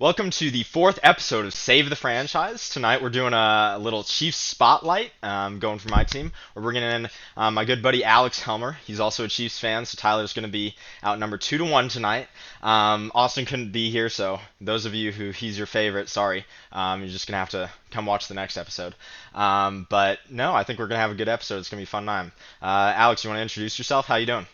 Welcome to the fourth episode of Save the Franchise. Tonight we're doing a little Chiefs spotlight, going for my team. We're bringing in my good buddy Alex Helmer. He's also a Chiefs fan, so Tyler's going to be outnumbered 2-1 tonight. Austin couldn't be here, so those of you who he's your favorite, sorry. You're just going to have to come watch the next episode. But no, I think we're going to have a good episode. It's going to be a fun time. Alex, you want to introduce yourself? How you doing?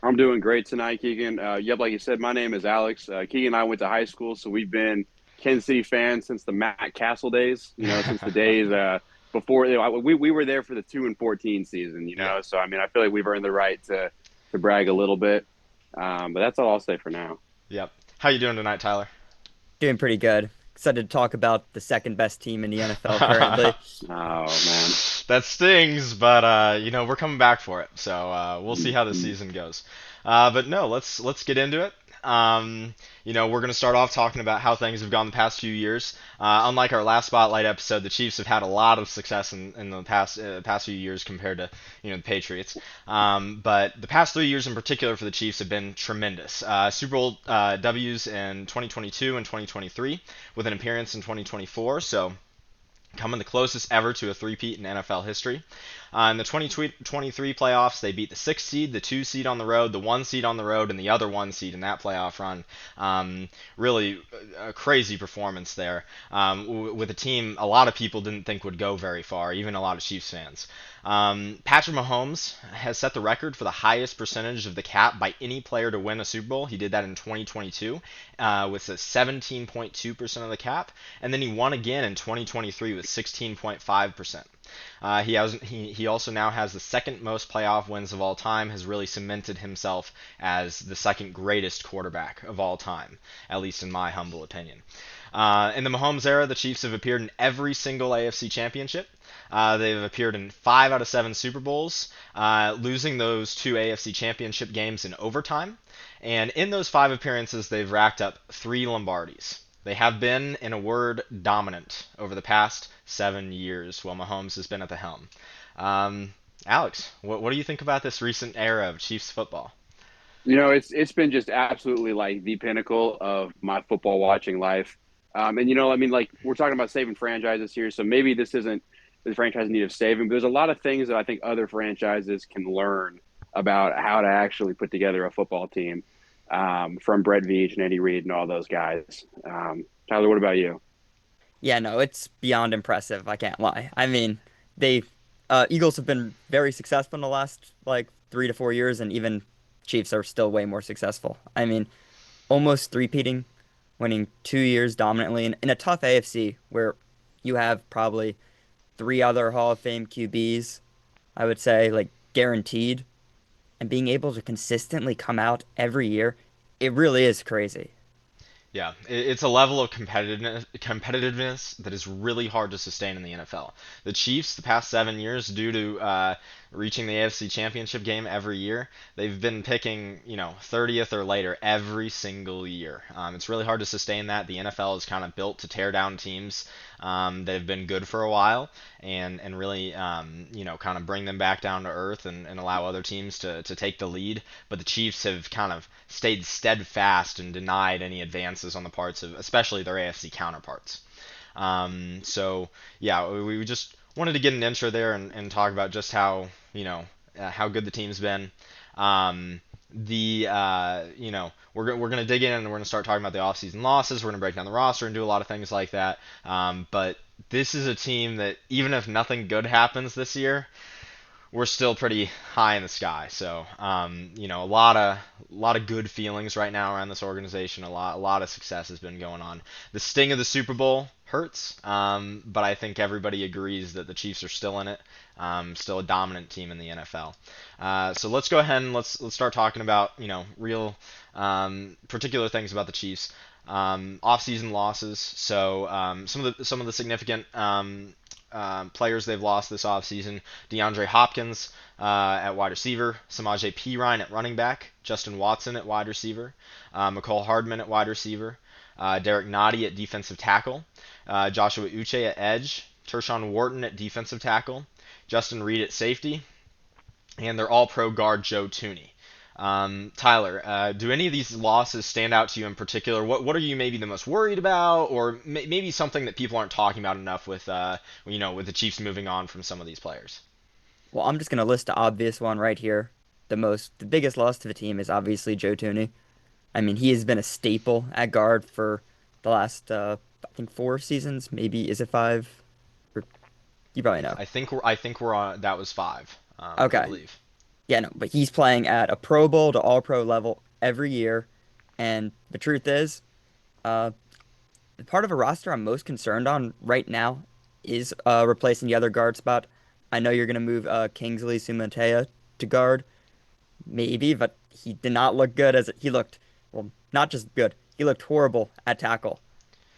I'm doing great tonight, Keegan. Yep, like you said, my name is Alex. Keegan and I went to high school, so we've been Kansas City fans since the Matt Castle days. Since the days before we were there for the 2-14 season. Yeah. So I mean, I feel like we've earned the right to brag a little bit. But that's all I'll say for now. Yep. How you doing tonight, Tyler? Doing pretty good. Excited to talk about the second best team in the NFL currently. Oh man. That stings, but we're coming back for it. So we'll see how the season goes. But no, let's get into it. We're going to start off talking about how things have gone the past few years. Unlike our last spotlight episode, the Chiefs have had a lot of success in the past few years compared to the Patriots. But the past 3 years in particular for the Chiefs have been tremendous. Super Bowl W's in 2022 and 2023, with an appearance in 2024. So coming the closest ever to a three-peat in NFL history. In the 2023 playoffs, they beat the 6th seed, the 2 seed on the road, the 1 seed on the road, and the other 1 seed in that playoff run. Really a crazy performance there, with a team a lot of people didn't think would go very far, even a lot of Chiefs fans. Patrick Mahomes has set the record for the highest percentage of the cap by any player to win a Super Bowl. He did that in 2022 with a 17.2% of the cap, and then he won again in 2023 with 16.5%. He also now has the second most playoff wins of all time, has really cemented himself as the second greatest quarterback of all time, at least in my humble opinion. In the Mahomes era, the Chiefs have appeared in every single AFC championship. They've appeared in 5 out of 7 Super Bowls, losing those 2 AFC championship games in overtime. And in those 5 appearances, they've racked up 3 Lombardis. They have been, in a word, dominant over the past 7 years while Mahomes has been at the helm. Alex, what do you think about this recent era of Chiefs football? It's been just absolutely like the pinnacle of my football watching life. And I mean, like we're talking about saving franchises here, so maybe this isn't the franchise in need of saving, but there's a lot of things that I think other franchises can learn about how to actually put together a football team, from Brett Veach and Andy Reid and all those guys. Tyler, what about you? Yeah, no, it's beyond impressive. I can't lie. I mean, they Eagles have been very successful in the last like 3 to 4 years, and even Chiefs are still way more successful. I mean, almost three-peating, winning 2 years dominantly in a tough AFC where you have probably 3 other Hall of Fame QBs, I would say, like guaranteed, and being able to consistently come out every year, it really is crazy. Yeah, it's a level of competitiveness that is really hard to sustain in the NFL. The Chiefs, the past 7 years, due to reaching the AFC Championship game every year, they've been picking 30th or later every single year. It's really hard to sustain that. The NFL is kind of built to tear down teams that have been good for a while, and really kind of bring them back down to earth, and allow other teams to take the lead. But the Chiefs have kind of stayed steadfast and denied any advances on the parts of especially their AFC counterparts. So yeah, we just wanted to get an intro there, and talk about just how good the team's been. We're gonna dig in, and we're gonna start talking about the offseason losses. We're gonna break down the roster and do a lot of things like that. But this is a team that, even if nothing good happens this year, we're still pretty high in the sky. So, a lot of good feelings right now around this organization. A lot of success has been going on. The sting of the Super Bowl hurts, but I think everybody agrees that the Chiefs are still in it, still a dominant team in the NFL. So let's go ahead and let's start talking about real particular things about the Chiefs. Off-season losses. So some of the significant players they've lost this offseason: DeAndre Hopkins at wide receiver, Samaje Perine at running back, Justin Watson at wide receiver, McCole Hardman at wide receiver, Derek Nottie at defensive tackle, Joshua Uche at edge, Tershawn Wharton at defensive tackle, Justin Reid at safety, and their all-pro guard Joe Thuney. Tyler, do any of these losses stand out to you in particular? What are you maybe the most worried about, or maybe something that people aren't talking about enough with with the Chiefs moving on from some of these players? Well, I'm just gonna list the obvious one right here. The biggest loss to the team is obviously Joe Thuney. I mean, he has been a staple at guard for the last, I think 4 seasons, maybe. Is it five? Or, you probably know. I think we're on. That was five, I Okay. believe. Yeah, no, but he's playing at a Pro Bowl to All Pro level every year. And the truth is, uh, the part of a roster I'm most concerned on right now is replacing the other guard spot. I know you're going to move Kingsley Sumatea to guard, maybe, but he did not look good as he looked, well, not just good, he looked horrible at tackle.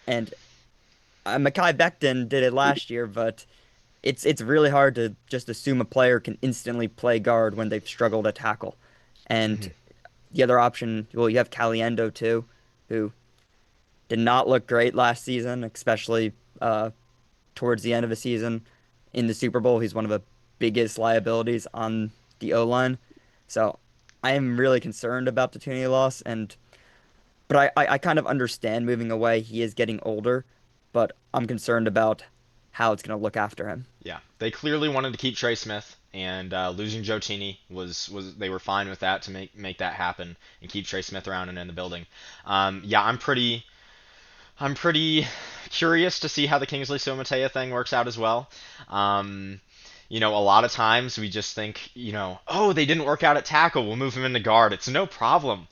And Mekhi Becton did it last year, but it's really hard to just assume a player can instantly play guard when they've struggled at tackle. And Hmm. the other option, well, you have Caliendo too, who did not look great last season, especially towards the end of the season in the Super Bowl. He's one of the biggest liabilities on the O line. So I am really concerned about the Tooney loss, and but I kind of understand moving away. He is getting older, but I'm concerned about how it's going to look after him. Yeah, they clearly wanted to keep Trey Smith, and losing Joe Tini was they were fine with that to make that happen and keep Trey Smith around and in the building. Yeah, I'm pretty curious to see how the Kingsley Somatea thing works out as well. Um, a lot of times we just think, oh, they didn't work out at tackle, we'll move him into guard. It's no problem.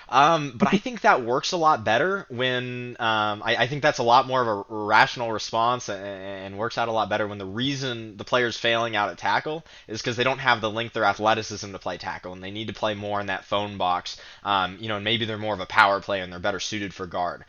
But I think that works a lot better when I think that's a lot more of a rational response and works out a lot better when the reason the player's failing out at tackle is because they don't have the length or athleticism to play tackle and they need to play more in that phone box. And maybe they're more of a power player and they're better suited for guard.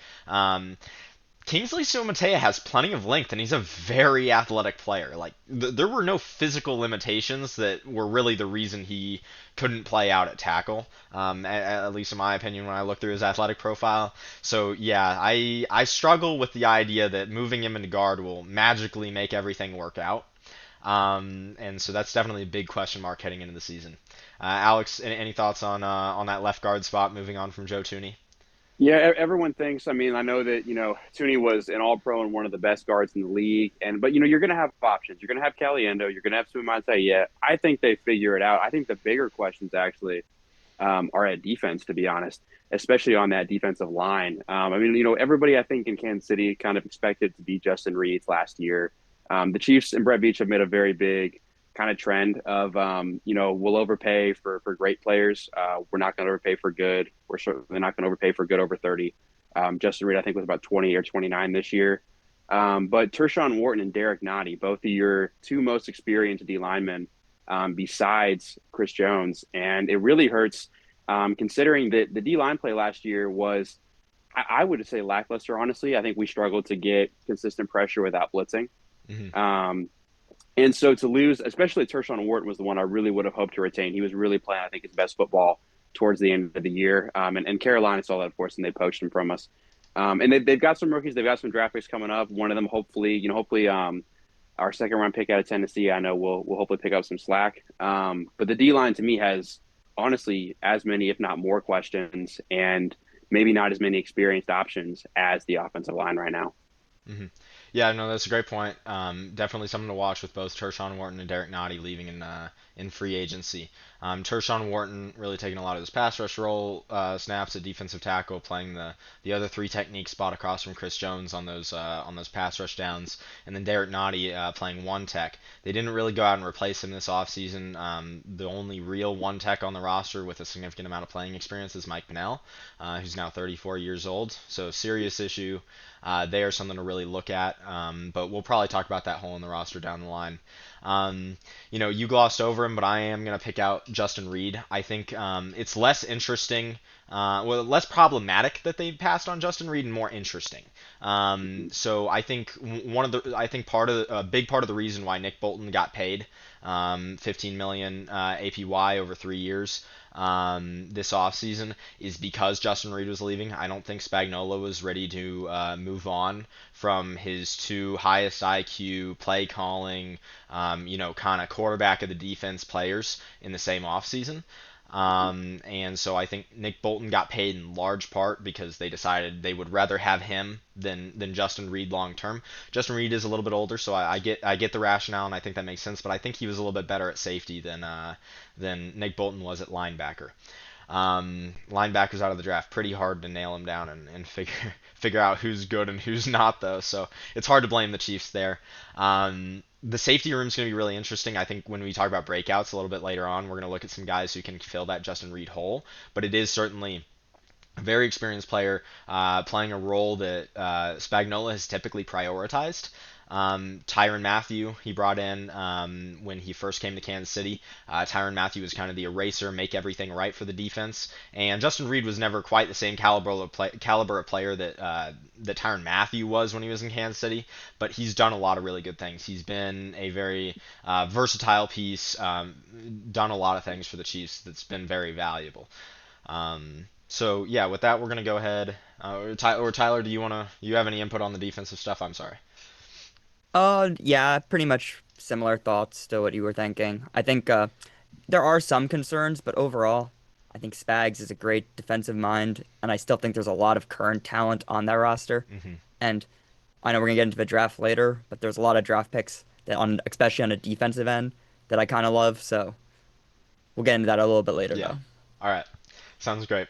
Kingsley Sumatea has plenty of length, and he's a very athletic player. Like there were no physical limitations that were really the reason he couldn't play out at tackle. At least in my opinion, when I look through his athletic profile. So yeah, I struggle with the idea that moving him into guard will magically make everything work out. And so that's definitely a big question mark heading into the season. Alex, any thoughts on that left guard spot moving on from Joe Tooney? Yeah, everyone thinks. I mean, I know that Tooney was an All-Pro and one of the best guards in the league, but you're going to have options. You're going to have Caliendo. You're going to have Suamante. Yeah, I think they figure it out. I think the bigger questions actually are at defense, to be honest, especially on that defensive line. I mean, everybody I think in Kansas City kind of expected to be Justin Reid's last year. The Chiefs and Brett Veach have made a very big kind of trend of we'll overpay for great players. We're not going to overpay for good. We're certainly not going to overpay for good over 30. Justin Reid I think was about 20 or 29 this year. But Tershawn Wharton and Derek Nottie, both of your two most experienced D linemen, besides Chris Jones, and it really hurts considering that the D line play last year was, I would say, lackluster. Honestly, I think we struggled to get consistent pressure without blitzing. Hmm. Um, and so to lose, especially Tershawn Wharton was the one I really would have hoped to retain. He was really playing, I think, his best football towards the end of the year. And Carolina saw that, of course, and they poached him from us. And they've got some rookies. They've got some draft picks coming up. One of them, hopefully, our second round pick out of Tennessee, I know will hopefully pick up some slack. But the D line to me has honestly as many, if not more, questions, and maybe not as many experienced options as the offensive line right now. Hmm. Yeah, no, that's a great point. Definitely something to watch with both Tershawn Wharton and Derek Nottie leaving in free agency. Tershawn Wharton really taking a lot of his pass rush role snaps at defensive tackle, playing the other three technique spot across from Chris Jones on those pass rush downs, and then Derek Nottie playing one tech. They didn't really go out and replace him this offseason. The only real one tech on the roster with a significant amount of playing experience is Mike Pennell, who's now 34 years old. So serious issue. They are something to really look at, but we'll probably talk about that hole in the roster down the line. You glossed over him, but I am going to pick out Justin Reid. I think it's less interesting, less problematic that they passed on Justin Reid and more interesting. So I think a big part of the reason why Nick Bolton got paid 15 million APY over 3 years this offseason is because Justin Reid was leaving. I don't think Spagnuolo was ready to move on from his two highest IQ play calling, kind of quarterback of the defense players in the same offseason. And so I think Nick Bolton got paid in large part because they decided they would rather have him than Justin Reid long term. Justin Reid is a little bit older, so I get the rationale, and I think that makes sense. But I think he was a little bit better at safety than Nick Bolton was at linebacker. Linebackers out of the draft, pretty hard to nail them down and figure out who's good and who's not, though. So it's hard to blame the Chiefs there. The safety room is going to be really interesting. I think when we talk about breakouts a little bit later on, we're going to look at some guys who can fill that Justin Reid hole. But it is certainly a very experienced player playing a role that Spagnuolo has typically prioritized. Tyrann Mathieu, he brought in when he first came to Kansas City. Tyrann Mathieu was kind of the eraser, make everything right for the defense. And Justin Reid was never quite the same caliber of player that Tyrann Mathieu was when he was in Kansas City, but he's done a lot of really good things. He's been a very versatile piece, done a lot of things for the Chiefs that's been very valuable. So yeah, with that, we're gonna go ahead. Or Tyler, you have any input on the defensive stuff? I'm sorry. Yeah, pretty much similar thoughts to what you were thinking. I think there are some concerns, but overall, I think Spags is a great defensive mind, and I still think there's a lot of current talent on that roster. Hmm. And I know we're gonna get into the draft later, but there's a lot of draft picks that especially on a defensive end, that I kind of love. So we'll get into that a little bit later, Yeah. though. All right. Sounds great.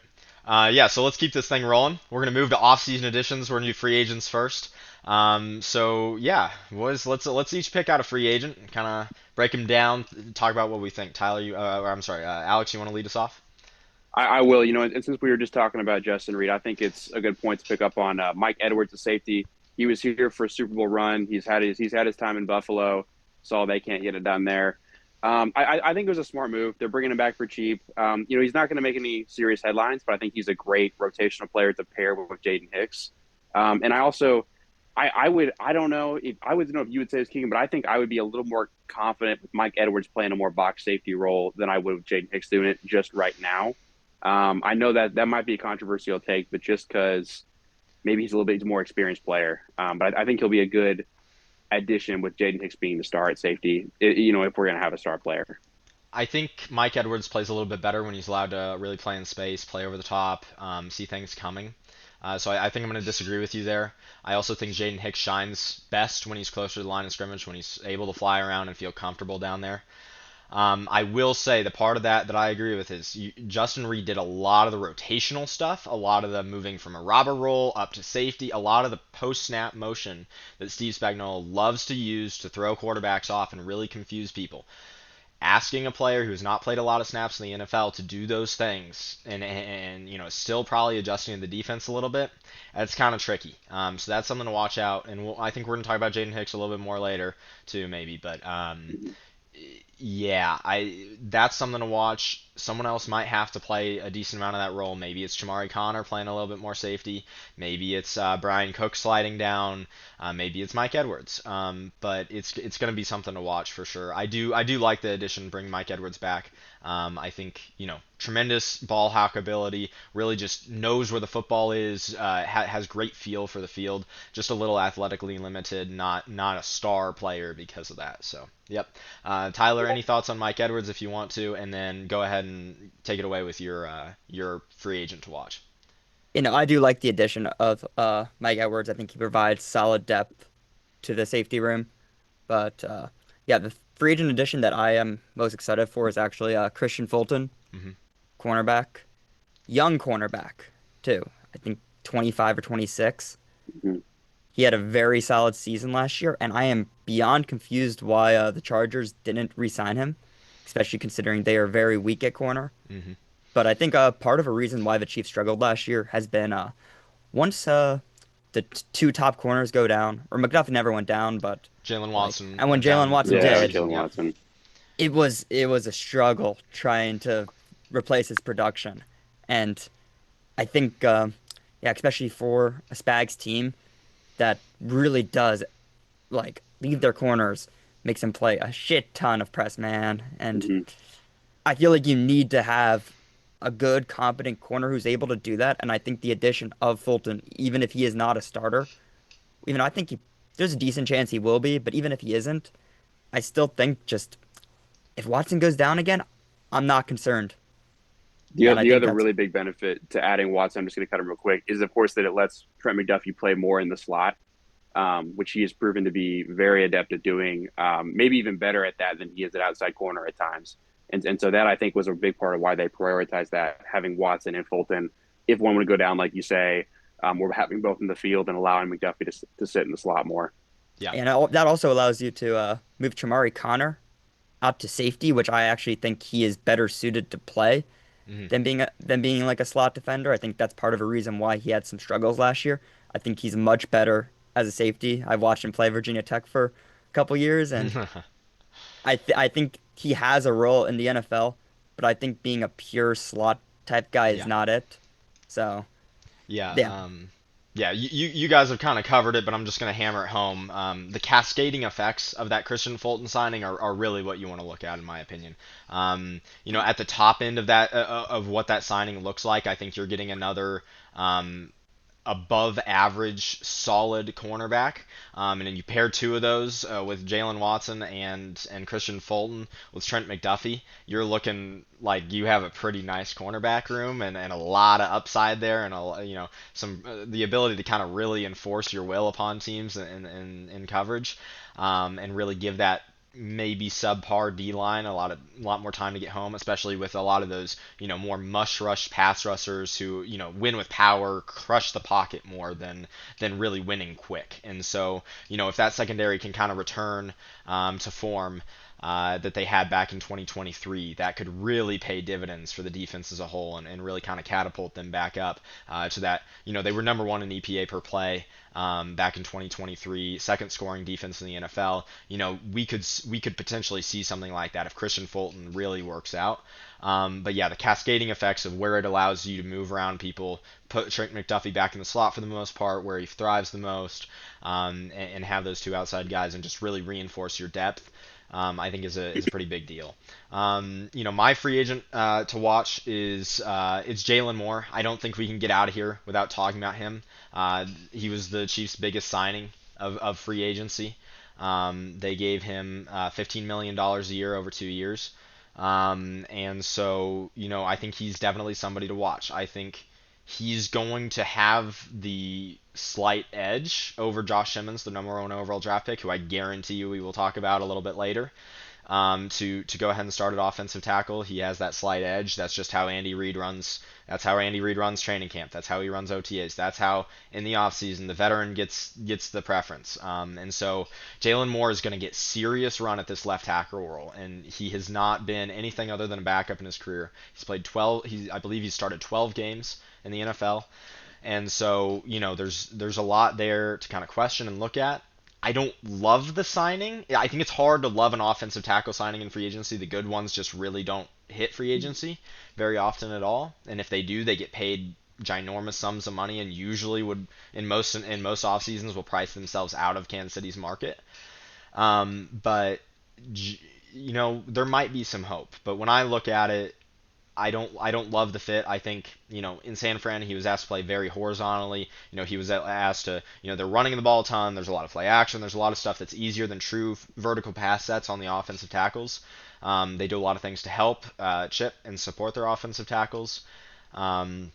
Yeah, so let's keep this thing rolling. We're gonna move to off-season editions. We're gonna do free agents first. So yeah, let's each pick out a free agent and kind of break him down, talk about what we think. Tyler, or I'm sorry, Alex, you want to lead us off? I will. And since we were just talking about Justin Reid, I think it's a good point to pick up on Mike Edwards, the safety. He was here for a Super Bowl run. He's had his time in Buffalo. Saw they can't get it done there. I think it was a smart move. They're bringing him back for cheap. He's not going to make any serious headlines, but I think he's a great rotational player to pair with Jaden Hicks. And I also, I don't know if I would know if you would say this, Keegan, but I think I would be a little more confident with Mike Edwards playing a more box safety role than I would with Jaden Hicks doing it just right now. I know that might be a controversial take, but just because maybe he's a little bit more experienced player. But I think he'll be a good addition with Jaden Hicks being the star at safety, if we're going to have a star player. I think Mike Edwards plays a little bit better when he's allowed to really play in space, play over the top, see things coming. So I think I'm going to disagree with you there. I also think Jaden Hicks shines best when he's closer to the line of scrimmage, when he's able to fly around and feel comfortable down there. I will say the part of that I agree with is Justin Reid did a lot of the rotational stuff, a lot of the moving from a robber roll up to safety, a lot of the post-snap motion that Steve Spagnuolo loves to use to throw quarterbacks off and really confuse people. Asking a player who's not played a lot of snaps in the NFL to do those things and still probably adjusting to the defense a little bit, that's kind of tricky. So that's something to watch out. And I think we're going to talk about Jaden Hicks a little bit more later too, maybe. But yeah, that's something to watch. Someone else might have to play a decent amount of that role. Maybe it's Chamari Connor playing a little bit more safety. Maybe it's Brian Cook sliding down. Maybe it's Mike Edwards. But it's going to be something to watch for sure. I do like the addition, bring Mike Edwards back. I think tremendous ball hawk ability. Really just knows where the football is. Has great feel for the field. Just a little athletically limited. Not a star player because of that. So yep. Tyler, any thoughts on Mike Edwards if you want to, and then go ahead and take it away with your free agent to watch. I do like the addition of Mike Edwards. I think he provides solid depth to the safety room. But yeah, the free agent addition that I am most excited for is actually Christian Fulton, Hmm. cornerback, young cornerback too. I think 25 or 26. Mhm. He had a very solid season last year, and I am beyond confused why the Chargers didn't re-sign him, especially considering they are very weak at corner. Hmm. But I think part of a reason why the Chiefs struggled last year has been once the two top corners go down, or McDuffie never went down, but Jalen like, Watson and when went down Jalen in the Watson middle of the Yeah, did, season. Jalen Yep. Watson. it was a struggle trying to replace his production, and I think yeah, especially for a Spags team that really does like leave their corners, makes them play a shit ton of press man, and Hmm. I feel like you need to have a good, competent corner who's able to do that. And I think the addition of Fulton, even if he is not a starter, even though I think there's a decent chance he will be, but even if he isn't, I still think just if Watson goes down again, I'm not concerned. Yeah, and I The think other that's really big benefit to adding Watson, I'm just going to cut him real quick, is of course that it lets Trent McDuffie play more in the slot, which he has proven to be very adept at doing, maybe even better at that than he is at outside corner at times. And so that I think was a big part of why they prioritized that, having Watson and Fulton. If one would go down, like you say, we're having both in the field and allowing McDuffie to sit in the slot more. Yeah. and that also allows you to move Chamari Connor out to safety, which I actually think he is better suited to play Hmm. than being like a slot defender. I think that's part of a reason why he had some struggles last year. I think he's much better as a safety. I've watched him play Virginia Tech for a couple years, and I think he has a role in the NFL, but I think being a pure slot type guy is Yeah. not it. So Yeah. yeah, Yeah, you guys have kind of covered it, but I'm just going to hammer it home. The cascading effects of that Christian Fulton signing are really what you want to look at, in my opinion. At the top end of that of what that signing looks like, I think you're getting another above average solid cornerback. And then you pair two of those with Jalen Watson and Christian Fulton with Trent McDuffie, you're looking like you have a pretty nice cornerback room and a lot of upside there, and some the ability to kind of really enforce your will upon teams in coverage, and really give that maybe subpar D line a lot more time to get home, especially with a lot of those more mush rush pass rushers who win with power, crush the pocket more than really winning quick. And so if that secondary can kind of return to form that they had back in 2023, that could really pay dividends for the defense as a whole, and really kind of catapult them back up to that. They were number one in EPA per play back in 2023, second scoring defense in the NFL. We could potentially see something like that if Christian Fulton really works out. But yeah, the cascading effects of where it allows you to move around people, put Trent McDuffie back in the slot for the most part, where he thrives the most, and have those two outside guys and just really reinforce your depth. I think is a pretty big deal. My free agent to watch is it's Jalen Moore. I don't think we can get out of here without talking about him. He was the Chiefs' biggest signing of free agency. They gave him $15 million a year over 2 years. And so, I think he's definitely somebody to watch. I think he's going to have the slight edge over Josh Simmons, the number one overall draft pick, who I guarantee you we will talk about a little bit later. To go ahead and start at offensive tackle, he has that slight edge. That's just how Andy Reid runs. That's how Andy Reid runs training camp. That's how he runs OTAs. That's how in the offseason the veteran gets the preference. And so Jalen Moore is going to get serious run at this left tackle role, and he has not been anything other than a backup in his career. He's played 12. I believe he started 12 games in the NFL. And so, there's a lot there to kind of question and look at. I don't love the signing. I think it's hard to love an offensive tackle signing in free agency. The good ones just really don't hit free agency very often at all. And if they do, they get paid ginormous sums of money, and usually would in most off seasons will price themselves out of Kansas City's market. But there might be some hope. But when I look at it, I don't love the fit. I think, in San Fran he was asked to play very horizontally. He was asked to, they're running the ball a ton. There's a lot of play action. There's a lot of stuff that's easier than true vertical pass sets on the offensive tackles. They do a lot of things to help chip and support their offensive tackles. In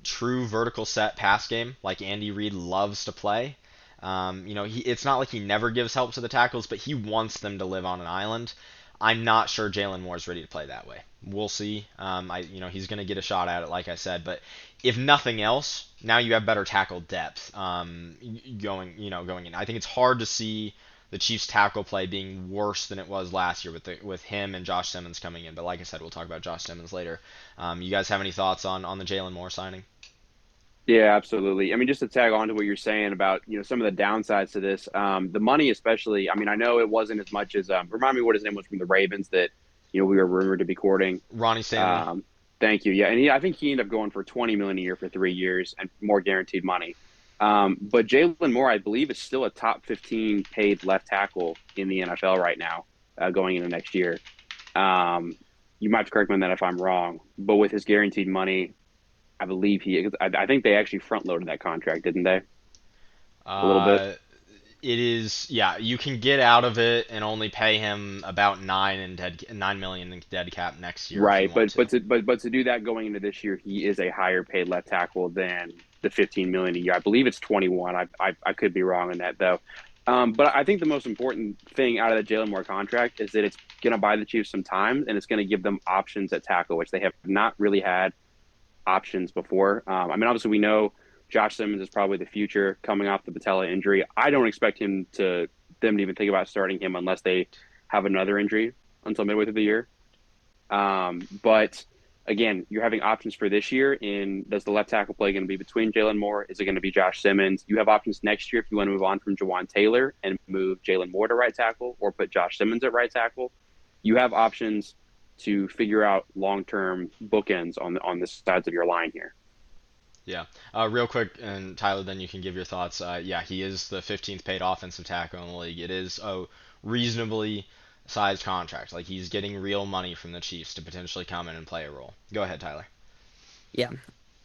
true vertical set pass game, like Andy Reid loves to play, it's not like he never gives help to the tackles, but he wants them to live on an island. I'm not sure Jalen Moore's ready to play that way. We'll see. He's going to get a shot at it, like I said. But if nothing else, now you have better tackle depth going in. I think it's hard to see the Chiefs' tackle play being worse than it was last year with him and Josh Simmons coming in. But like I said, we'll talk about Josh Simmons later. You guys have any thoughts on the Jalen Moore signing? Yeah, absolutely. I mean, just to tag on to what you're saying about, some of the downsides to this, the money especially. I mean, I know it wasn't as much as remind me what his name was from the Ravens that, we were rumored to be courting. Ronnie Stanley. Thank you. Yeah, and I think he ended up going for 20 million a year for 3 years and more guaranteed money. But Jalen Moore, I believe, is still a top 15 paid left tackle in the NFL right now, going into next year. You might have to correct me on that if I'm wrong, but with his guaranteed money, I believe I think they actually front loaded that contract, didn't they? A little bit. it is, yeah, you can get out of it and only pay him about 9 million in dead cap next year if you Right, want to. but to do that going into this year, he is a higher paid left tackle than the 15 million a year. I believe it's 21. I could be wrong on that though. But I think the most important thing out of the Jalen Moore contract is that it's going to buy the Chiefs some time and it's going to give them options at tackle, which they have not really had options before. I mean, obviously we know Josh Simmons is probably the future coming off the patella injury. I don't expect them to even think about starting him unless they have another injury until midway through the year. But again, you're having options for this year. Does the left tackle play going to be between Jalen Moore? Is it going to be Josh Simmons? You have options next year if you want to move on from Jawan Taylor and move Jalen Moore to right tackle or put Josh Simmons at right tackle. You have options to figure out long-term bookends on the sides of your line here. Yeah. Real quick, and Tyler, then you can give your thoughts. Yeah, he is the 15th paid offensive tackle in the league. It is a reasonably sized contract. Like he's getting real money from the Chiefs to potentially come in and play a role. Go ahead, Tyler. Yeah.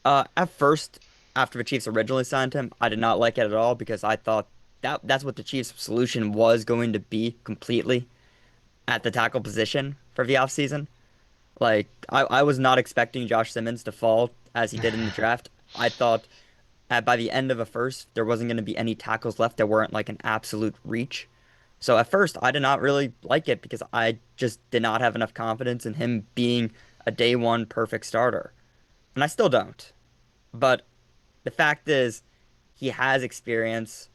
At first, after the Chiefs originally signed him, I did not like it at all because I thought that's what the Chiefs' solution was going to be completely at the tackle position for the offseason. Like, I was not expecting Josh Simmons to fall as he did in the draft. I thought by the end of a first, there wasn't going to be any tackles left that weren't like an absolute reach. So at first, I did not really like it because I just did not have enough confidence in him being a day one perfect starter. And I still don't. But the fact is, he has experience.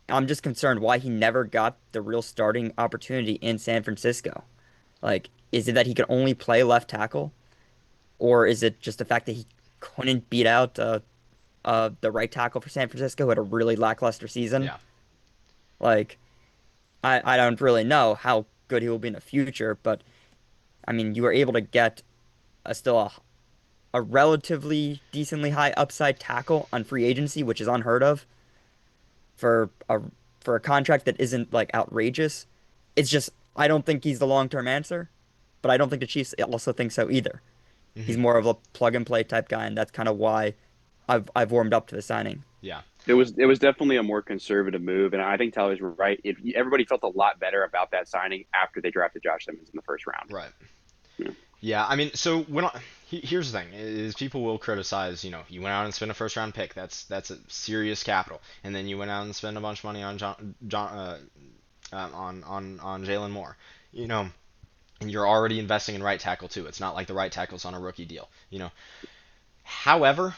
I'm just concerned why he never got the real starting opportunity in San Francisco. Like, is it that he could only play left tackle? Or is it just the fact that he couldn't beat out the right tackle for San Francisco who had a really lackluster season? Yeah. Like, I don't really know how good he will be in the future, but I mean, you were able to get still a relatively decently high upside tackle on free agency, which is unheard of for a contract that isn't like outrageous. It's just I don't think he's the long-term answer, but I don't think the Chiefs also think so either. He's Hmm. more of a plug and play type guy, and that's kind of why I've warmed up to the signing. Yeah. It was definitely a more conservative move, and I think Tyler's right. Everybody felt a lot better about that signing after they drafted Josh Simmons in the first round. Right. Yeah. Yeah, I mean, so here's the thing: is people will criticize. You went out and spent a first round pick. That's a serious capital, and then you went out and spent a bunch of money on on Jalen Moore. You know, and you're already investing in right tackle too. It's not like the right tackle's on a rookie deal. However,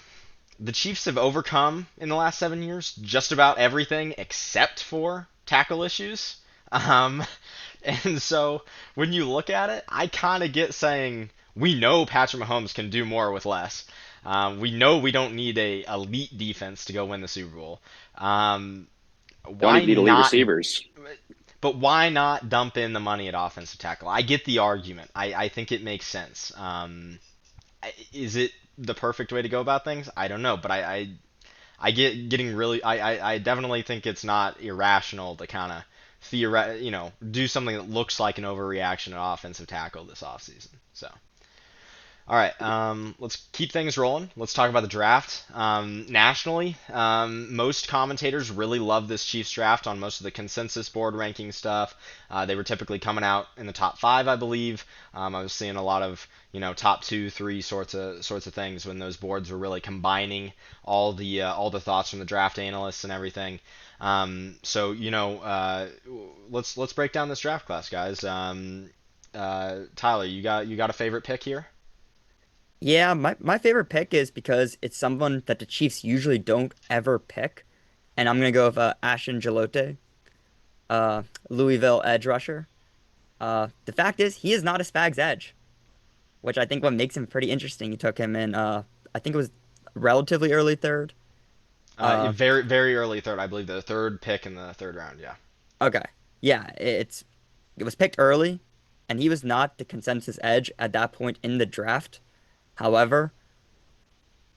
the Chiefs have overcome in the last 7 years just about everything except for tackle issues. Um, and so when you look at it, I kind of get saying we know Patrick Mahomes can do more with less. We know we don't need a elite defense to go win the Super Bowl. Um, Don't why even need elite not? receivers. But why not dump in the money at offensive tackle? I get the argument. I think it makes sense. Is it the perfect way to go about things? I don't know, but I get getting really I definitely think it's not irrational to kind of do something that looks like an overreaction at offensive tackle this offseason. So all right, let's keep things rolling. Let's talk about the draft. Nationally, most commentators really love this Chiefs draft on most of the consensus board ranking stuff. They were typically coming out in the top five, I believe. I was seeing a lot of top two, three sorts of things when those boards were really combining all the thoughts from the draft analysts and everything. So let's break down this draft class, guys. Tyler, you got a favorite pick here? Yeah, my favorite pick is because it's someone that the Chiefs usually don't ever pick, and I'm gonna go with Ashton Gillotte, Louisville edge rusher. The fact is, he is not a Spags edge, which I think what makes him pretty interesting. You took him in, I think it was relatively early third. Uh, Very, very early third, I believe the third pick in the third round. Yeah. okay, yeah, it was picked early, and he was not the consensus edge at that point in the draft. However,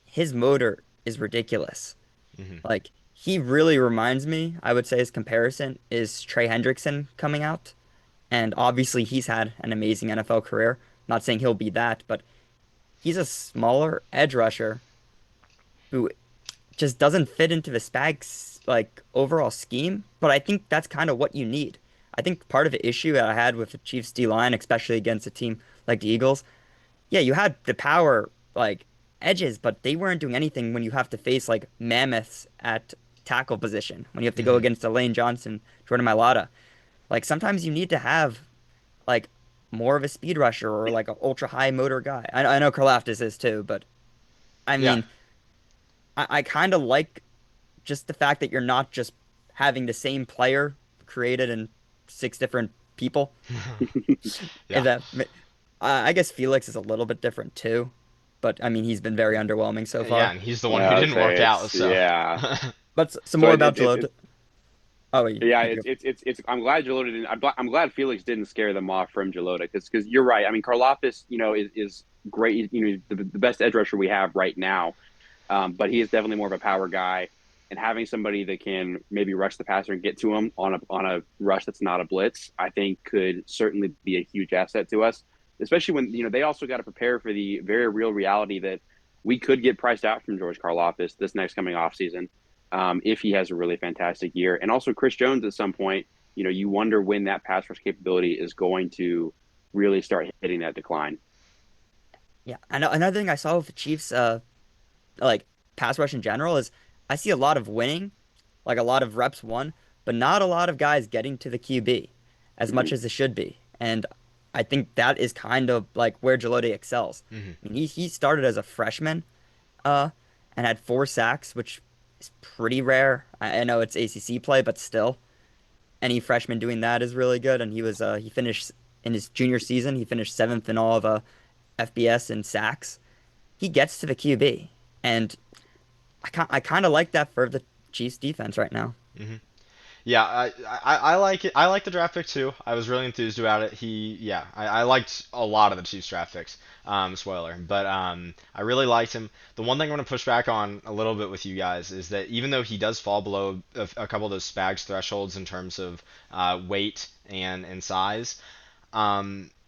his motor is ridiculous. Hmm. Like he really reminds me, I would say his comparison is Trey Hendrickson coming out. And obviously he's had an amazing NFL career. Not saying he'll be that, but he's a smaller edge rusher who just doesn't fit into the like overall scheme, but I think that's kind of what you need. I think part of the issue that I had with the Chiefs D line, especially against a team like the Eagles, yeah, you had the power like edges, but they weren't doing anything when you have to face like mammoths at tackle position, when you have to go Hmm. against Elaine Johnson, Jordan Mailata. Like sometimes you need to have like more of a speed rusher or like an ultra high motor guy. I know Karlaftis is too, but I Yeah. mean, I kind of like just the fact that you're not just having the same player created in six different people. If Yeah. that, I guess Felix is a little bit different too, but I mean he's been very underwhelming so Yeah, far. and he's the one who I would didn't work say out, it's so. yeah. But some So more it, about it, it, Jalota. it Oh, yeah, you go. it's. I'm glad Jalota didn't. I'm glad Felix didn't scare them off from Jalota because you're right. I mean, Karlaftis, is great. The best edge rusher we have right now. But he is definitely more of a power guy, and having somebody that can maybe rush the passer and get to him on a rush that's not a blitz, I think could certainly be a huge asset to us. Especially when they also got to prepare for the very real reality that we could get priced out from George Karlaftis this next coming off season if he has a really fantastic year, and also Chris Jones at some point. You wonder when that pass rush capability is going to really start hitting that decline. Yeah, I know another thing I saw with the Chiefs, like pass rush in general is I see a lot of winning, like a lot of reps won, but not a lot of guys getting to the QB as much Mhm. as it should be. And I think that is kind of like where Jalode excels. Hmm. I mean, he started as a freshman, uh, and had 4 sacks, which is pretty rare. I know it's ACC play, but still, any freshman doing that is really good. And he finished in his junior season, he finished seventh in all of FBS in sacks. He gets to the QB, and I kind of like that for the Chiefs defense right now. Hmm. Yeah, I like it. I like the draft pick too. I was really enthused about it. I liked a lot of the Chiefs draft picks. Spoiler, but I really liked him. The one thing I'm going to push back on a little bit with you guys is that even though he does fall below a couple of those Spags thresholds in terms of weight and size,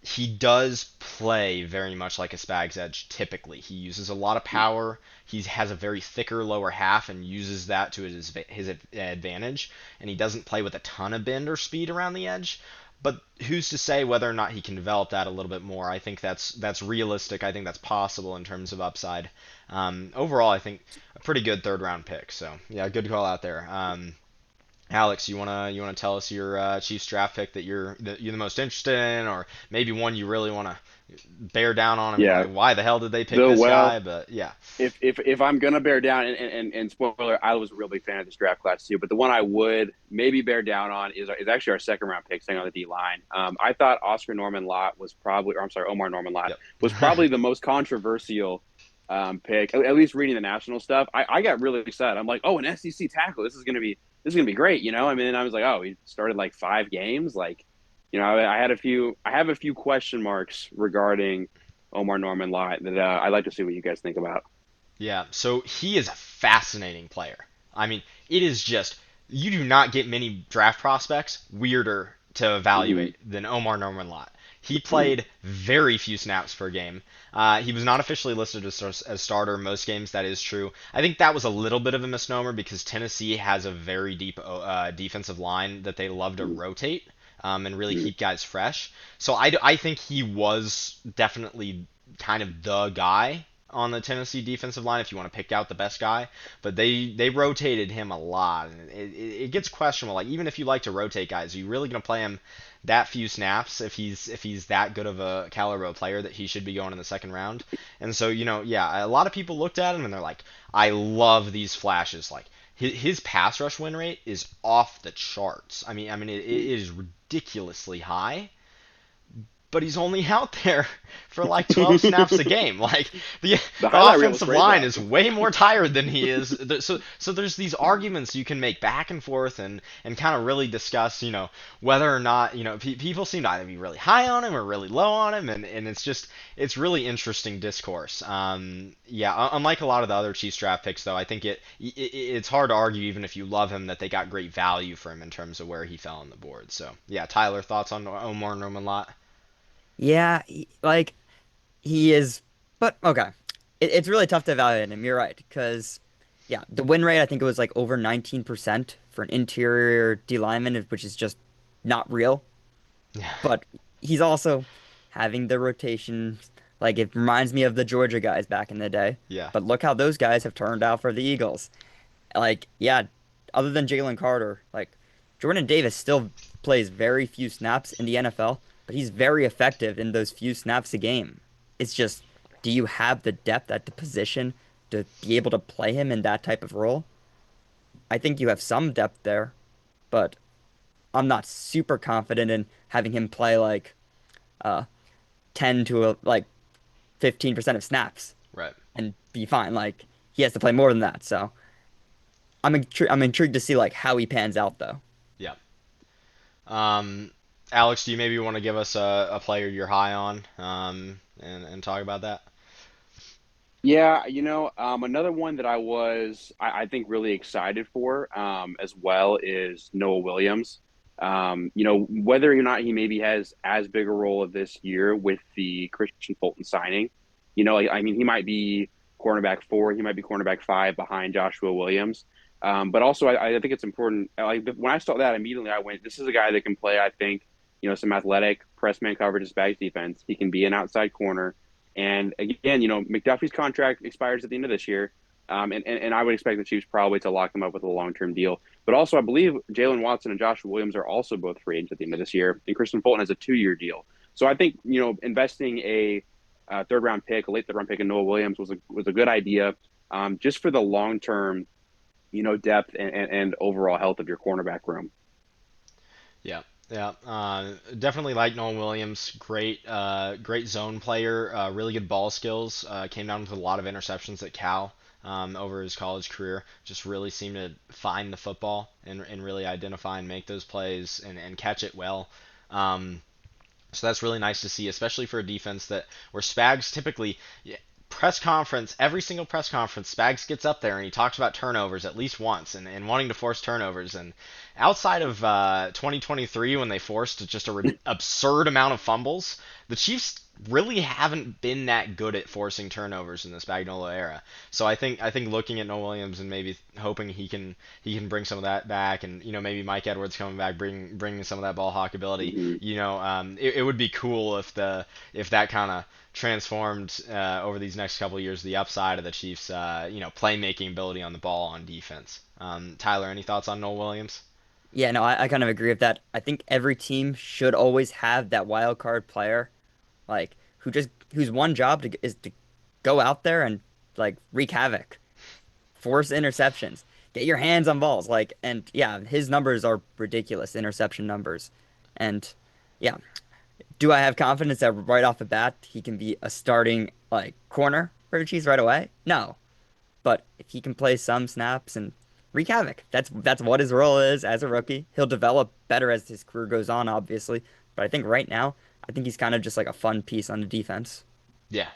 he does play very much like a Spags edge typically. He uses a lot of power. He has a very thicker lower half and uses that to his advantage. And he doesn't play with a ton of bend or speed around the edge. But who's to say whether or not he can develop that a little bit more? I think that's realistic. I think that's possible in terms of upside. Overall, I think a pretty good third round pick. So yeah, good call out there. Alex, you wanna tell us your Chiefs draft pick that you're the most interested in, or maybe one you really wanna bear down on him? You're Yeah. like, why the hell did they pick The this well, guy? But yeah. if I'm gonna bear down, and spoiler, I was a real big fan of this draft class too. But the one I would maybe bear down on is actually our second round pick, staying on the D line. I thought Oscar Norman Lott was probably, or I'm sorry, Omar Norman Lott Yep. was probably the most controversial pick. At least reading the national stuff, I got really excited. I'm like, oh, an SEC tackle, this is gonna be great. I mean, I was like, oh, he started like 5 games, like. I have a few question marks regarding Omar Norman Lott that I'd like to see what you guys think about. Yeah, so he is a fascinating player. I mean, it is just you do not get many draft prospects weirder to Hmm. evaluate than Omar Norman Lott. He played very few snaps per game. He was not officially listed as starter most games. That is true. I think that was a little bit of a misnomer because Tennessee has a very deep defensive line that they love to rotate and really keep guys fresh. So I think he was definitely kind of the guy on the Tennessee defensive line if you want to pick out the best guy. But they rotated him a lot, and it gets questionable. Like even if you like to rotate guys, are you really going to play him that few snaps if he's that good of a caliber player that he should be going in the second round? And so yeah, a lot of people looked at him and they're like, I love these flashes. Like his pass rush win rate is off the charts. I mean, it is ridiculously high, but he's only out there for like 12 snaps a game. Like the The the highlight reel was offensive great line though. is way more tired than he is. So there's these arguments you can make back and forth and kind of really discuss, whether or not, people seem to either be really high on him or really low on him, and it's really interesting discourse. Yeah, unlike a lot of the other Chiefs draft picks though, I think it's hard to argue even if you love him that they got great value for him in terms of where he fell on the board. So yeah, Tyler, thoughts on Omar Norman Lott? Yeah, like he is, but okay. It's really tough to evaluate him. You're right, because Yeah, the win rate I think it was like over 19% for an interior D lineman, which is just not real. Yeah. But he's also having the rotation. Like it reminds me of the Georgia guys back in the day. Yeah. But look how those guys have turned out for the Eagles. Like, yeah, other than Jalen Carter, like Jordan Davis still plays very few snaps in the NFL, but he's very effective in those few snaps a game. It's just, do you have the depth at the position to be able to play him in that type of role? I think you have some depth there, but I'm not super confident in having him play like uh 10 to like 15% of snaps Right. and be fine. Like he has to play more than that. So I'm intrigued to see like how he pans out though. Yeah. Um, Alex, do you maybe want to give us a player you're high on, and talk about that? Yeah, another one that I think really excited for as well is Noah Williams. Whether or not he maybe has as big a role of this year with the Christian Fulton signing, like, I mean, he might be cornerback four, he might be cornerback five behind Joshua Williams. But also, I think it's important. Like when I saw that, immediately I went, this is a guy that can play, I think, some athletic press man coverage and Spags defense. He can be an outside corner. And again, McDuffie's contract expires at the end of this year. And I would expect the Chiefs probably to lock him up with a long-term deal. But also, I believe Jalen Watson and Joshua Williams are also both free agents at the end of this year. And Christian Fulton has a 2-year deal. So I think, investing a third-round pick, a late third-round pick in Noah Williams was a good idea just for the long-term, depth and overall health of your cornerback room. Yeah, yeah. Definitely like Nolan Williams. Great zone player. Really good ball skills. Came down with a lot of interceptions at Cal over his college career. Just really seemed to find the football and really identify and make those plays and catch it well. So that's really nice to see, especially for a defense that where Spags typically press conference, every single press conference, Spags gets up there and he talks about turnovers at least once and wanting to force turnovers. And outside of 2023 when they forced just a absurd amount of fumbles, the Chiefs really haven't been that good at forcing turnovers in the Spagnuolo era. So I think looking at Noah Williams and maybe hoping he can bring some of that back, and maybe Mike Edwards coming back, bringing some of that ball hawk ability. Mm-hmm. It would be cool if that kind of transformed over these next couple of years the upside of the Chiefs, playmaking ability on the ball on defense. Tyler, any thoughts on Noel Williams? Yeah, no, I kind of agree with that. I think every team should always have that wild card player, like whose one job is to go out there and like wreak havoc, force interceptions, get your hands on balls, and yeah, his numbers are ridiculous, interception numbers, and yeah, do I have confidence that right off the bat he can be a starting like corner for the Chiefs right away? No, but if he can play some snaps and wreak havoc, that's what his role is as a rookie. He'll develop better as his career goes on, obviously. But I think right now, I think he's kind of just like a fun piece on the defense. Yeah,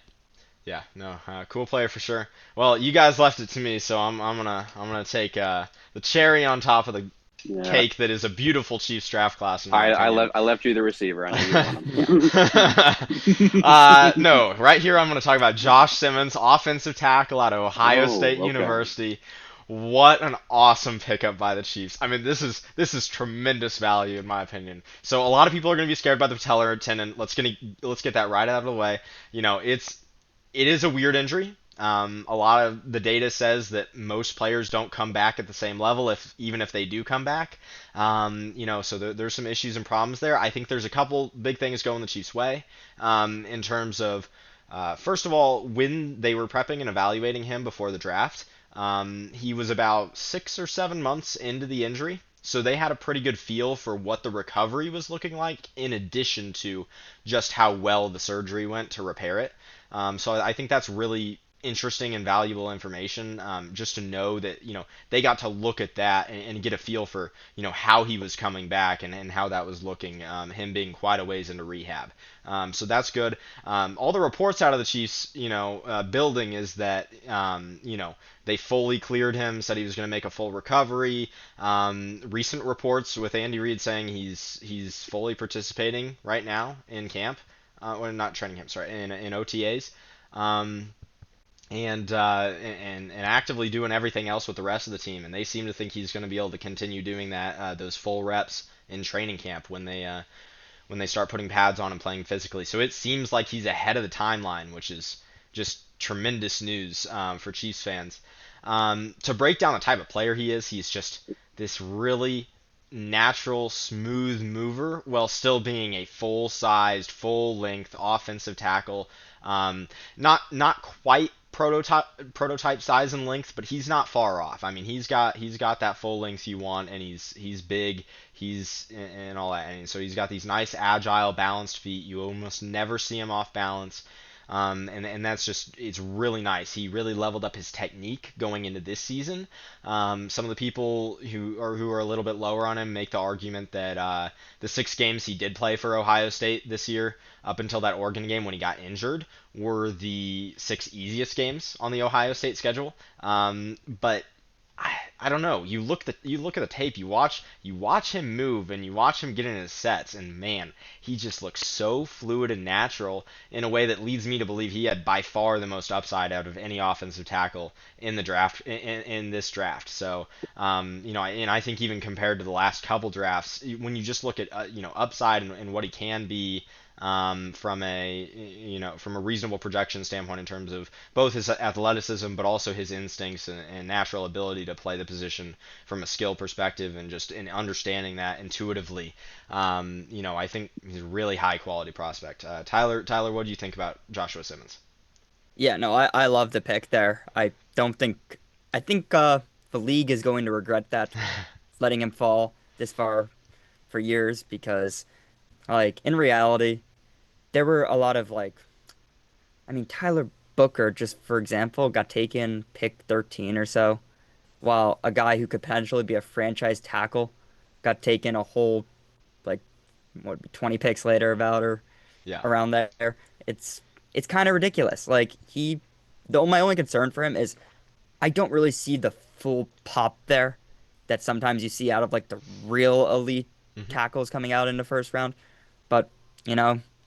yeah, no, cool player for sure. Well, you guys left it to me, so I'm gonna take the cherry on top of the Yeah. cake that is a beautiful Chiefs draft class in my I opinion. left you the receiver. I know you Yeah. want him. No, right here I'm going to talk about Josh Simmons, offensive tackle out of Ohio Oh, State okay. University. What an awesome pickup by the Chiefs. I mean, this is tremendous value in my opinion. So a lot of people are going to be scared by the patellar tendon. Let's get that right out of the way. It is a weird injury. A lot of the data says that most players don't come back at the same level, even if they do come back. So there's some issues and problems there. I think there's a couple big things going the Chiefs' way, in terms of, first of all, when they were prepping and evaluating him before the draft, he was about 6 or 7 months into the injury. So they had a pretty good feel for what the recovery was looking like, in addition to just how well the surgery went to repair it. So I think that's really interesting and valuable information, just to know that they got to look at that and get a feel for how he was coming back and how that was looking, him being quite a ways into rehab. So that's good. All the reports out of the Chiefs building is that they fully cleared him, said he was going to make a full recovery. Recent reports with Andy Reid saying he's fully participating right now in camp, or not training camp, sorry, in OTAs. Um, and actively doing everything else with the rest of the team. And they seem to think he's going to be able to continue doing that those full reps in training camp when they start putting pads on and playing physically. So it seems like he's ahead of the timeline, which is just tremendous news for Chiefs fans. To break down the type of player he is, he's just this really natural, smooth mover while still being a full-sized, full-length offensive tackle. Not quite prototype size and length, but he's not far off. I mean, he's got that full length you want, and he's big, he's and all that, and so he's got these nice, agile, balanced feet. You almost never see him off balance. And that's just it's really nice. He really leveled up his technique going into this season. Some of the people who are a little bit lower on him make the argument that the 6 games he did play for Ohio State this year, up until that Oregon game when he got injured, were the 6 easiest games on the Ohio State schedule. But I don't know. You look at the tape. You watch him move and you watch him get in his sets, and man, he just looks so fluid and natural in a way that leads me to believe he had by far the most upside out of any offensive tackle in the draft in this draft. So and I think even compared to the last couple drafts, when you just look at upside and what he can be from a reasonable projection standpoint in terms of both his athleticism but also his instincts and natural ability to play the position from a skill perspective and just in understanding that intuitively. I think he's a really high quality prospect. Tyler, what do you think about Joshua Simmons? Yeah, no, I love the pick there. I think the league is going to regret that, letting him fall this far for years because, like, in reality, there were a lot of I mean, Tyler Booker, just for example, got taken pick 13 or so, while a guy who could potentially be a franchise tackle got taken a whole, like, 20 picks later about or Yeah. around there. It's kind of ridiculous. My only concern for him is I don't really see the full pop there that sometimes you see out of like the real elite Hmm. tackles coming out in the first round. But,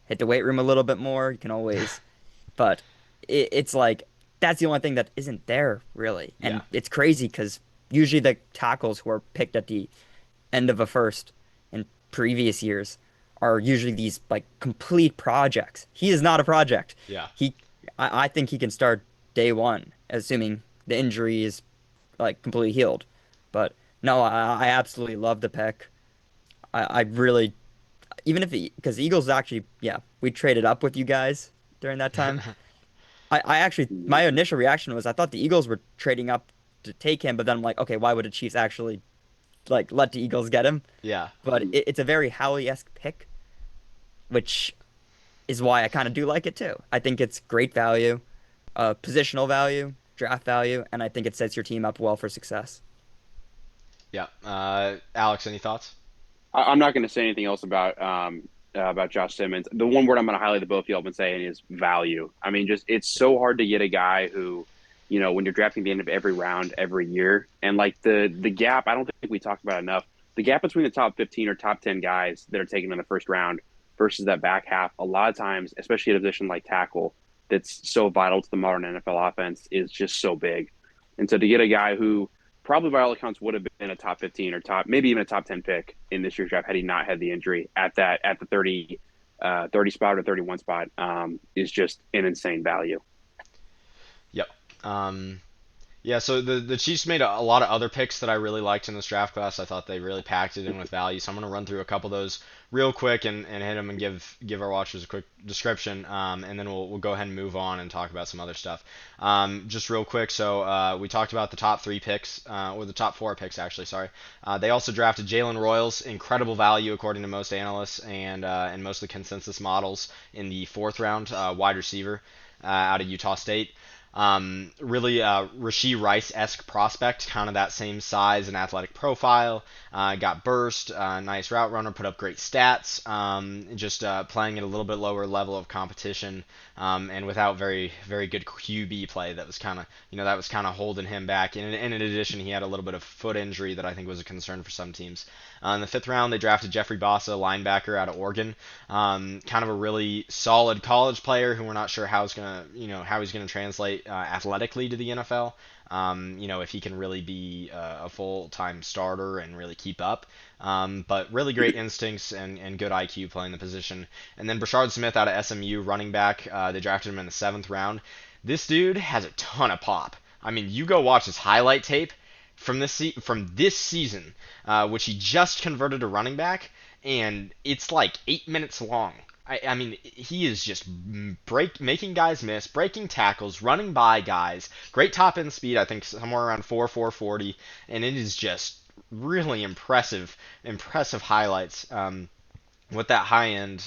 hit the weight room a little bit more. You can always, but it's like that's the only thing that isn't there really. Yeah. And it's crazy because usually the tackles who are picked at the end of a first in previous years are usually these like complete projects. He is not a project. Yeah. He, I think he can start day one, assuming the injury is like completely healed. But no, I absolutely love the pick. I really, even if because the Eagles actually, yeah, we traded up with you guys during that time. I actually, my initial reaction was I thought the Eagles were trading up to take him, but then I'm like, okay, why would the Chiefs actually like let the Eagles get him? Yeah. But it's a very Howie-esque pick, which is why I kind of do like it too. I think it's great value, positional value, draft value, and I think it sets your team up well for success. Yeah. Alex, any thoughts? I'm not going to say anything else about Josh Simmons. The one word I'm going to highlight that both of y'all have been saying is value. I mean, just it's so hard to get a guy who, when you're drafting the end of every round every year, and like the gap. I don't think we talked about enough. The gap between the top 15 or top 10 guys that are taken in the first round versus that back half, a lot of times, especially at a position like tackle, that's so vital to the modern NFL offense, is just so big. And so to get a guy who probably by all accounts would have been a top 15 or maybe even a top 10 pick in this year's draft had he not had the injury at the 30 spot or 31 spot is just an insane value. Yep. Yeah, so the Chiefs made a lot of other picks that I really liked in this draft class. I thought they really packed it in with value. So I'm going to run through a couple of those real quick and hit them and give our watchers a quick description, and then we'll go ahead and move on and talk about some other stuff. Just real quick, so we talked about the top 3 picks, or the top 4 picks actually. Sorry. They also drafted Jalen Royals, incredible value according to most analysts and most of the consensus models in the 4th round, wide receiver out of Utah State. Really Rashee Rice-esque prospect, kind of that same size and athletic profile. Got burst, nice route runner, put up great stats. Just playing at a little bit lower level of competition, and without very very good QB play. That was kind of holding him back. And in addition, he had a little bit of foot injury that I think was a concern for some teams. In the 5th round, they drafted Jeffrey Bossa, linebacker out of Oregon. Kind of a really solid college player who we're not sure how he's gonna translate athletically to the NFL. If he can really be a full-time starter and really keep up. But really great instincts and good IQ playing the position. And then Brashard Smith out of SMU, running back. They drafted him in the 7th round. This dude has a ton of pop. I mean, you go watch his highlight tape from this season, which he just converted to running back, and it's like 8 minutes long. I mean, he is just making guys miss, breaking tackles, running by guys. Great top end speed, I think somewhere around 4.40, and it is just really impressive highlights. What that high end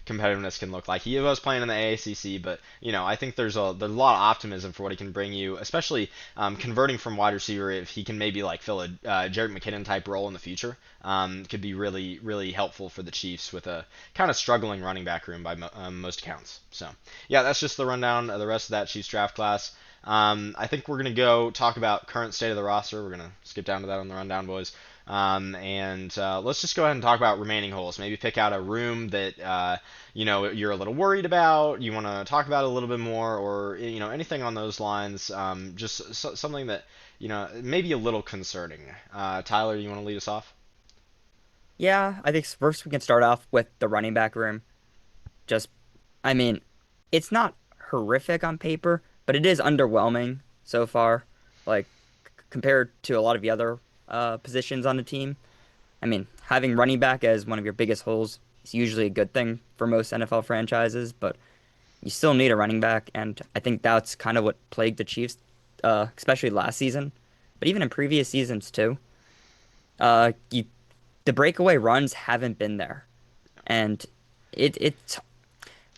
competitiveness can look like. He was playing in the AACC, but I think there's a lot of optimism for what he can bring you, especially converting from wide receiver. If he can maybe like fill a Jerick McKinnon type role in the future, could be really helpful for the Chiefs with a kind of struggling running back room by most accounts. So yeah, that's just the rundown of the rest of that Chiefs draft class. I think we're gonna go talk about current state of the roster. We're gonna skip down to that on the rundown, boys. And let's just go ahead and talk about remaining holes. Maybe pick out a room that you're a little worried about. You want to talk about a little bit more, or anything on those lines. Just something that maybe a little concerning. Tyler, you want to lead us off? Yeah, I think first we can start off with the running back room. Just, I mean, it's not horrific on paper, but it is underwhelming so far, like compared to a lot of the other positions on the team. I mean, having running back as one of your biggest holes is usually a good thing for most NFL franchises, but you still need a running back, and I think that's kind of what plagued the Chiefs, especially last season, but even in previous seasons too. You the breakaway runs haven't been there, and it's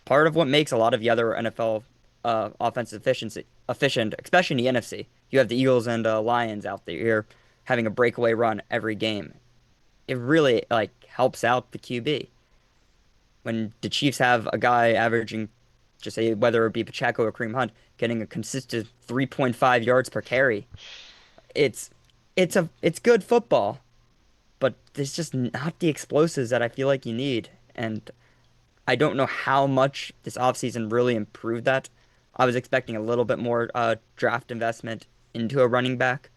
part of what makes a lot of the other NFL offensive efficient, especially in the NFC. You have the Eagles and Lions out there having a breakaway run every game. It really like helps out the QB. When the Chiefs have a guy averaging, just say whether it be Pacheco or Kareem Hunt, getting a consistent 3.5 yards per carry, it's it's good football, but there's just not the explosives that I feel like you need. And I don't know how much this offseason really improved that. I was expecting a little bit more draft investment into a running back,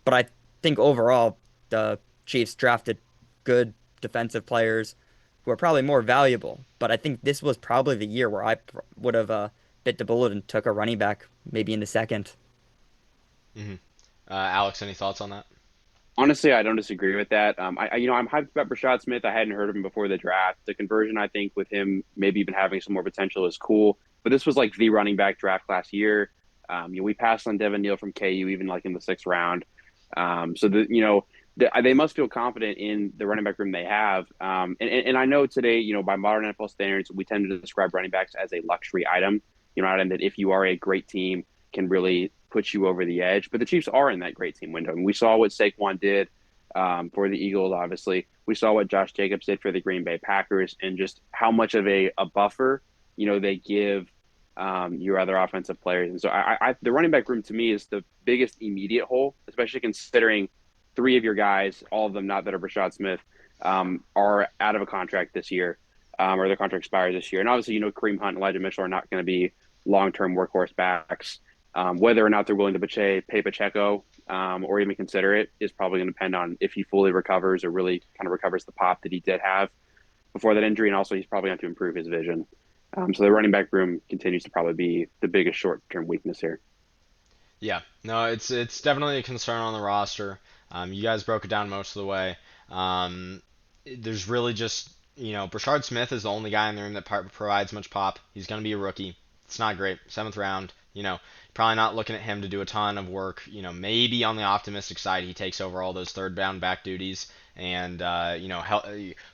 but I think overall the Chiefs drafted good defensive players who are probably more valuable. But I think this was probably the year where I would have bit the bullet and took a running back maybe in the second. hmm Alex, any thoughts on that? Honestly, I don't disagree with that. I'm hyped about Brashad Smith. I hadn't heard of him before the draft. The conversion, I think, with him maybe even having some more potential is cool. But this was like the running back draft class year. We passed on Devin Neal from KU even like in the 6th round. They must feel confident in the running back room they have. And I know today, by modern NFL standards, we tend to describe running backs as a luxury item. Item that if you are a great team can really put you over the edge. But the Chiefs are in that great team window. And we saw what Saquon did for the Eagles, obviously. We saw what Josh Jacobs did for the Green Bay Packers and just how much of a buffer, they give your other offensive players. And so the running back room to me is the biggest immediate hole, especially considering 3 of your guys, all of them not that are Brashad Smith, are out of a contract this year, or their contract expires this year. And obviously, Kareem Hunt and Elijah Mitchell are not going to be long-term workhorse backs. Whether or not they're willing to pay Pacheco or even consider it is probably going to depend on if he fully recovers or really kind of recovers the pop that he did have before that injury. And also, he's probably going to improve his vision. So the running back room continues to probably be the biggest short-term weakness here. Yeah, no, it's definitely a concern on the roster. You guys broke it down most of the way. There's really just, Brashard Smith is the only guy in the room that provides much pop. He's going to be a rookie. It's not great. 7th round, probably not looking at him to do a ton of work. Maybe on the optimistic side, he takes over all those third down back duties, and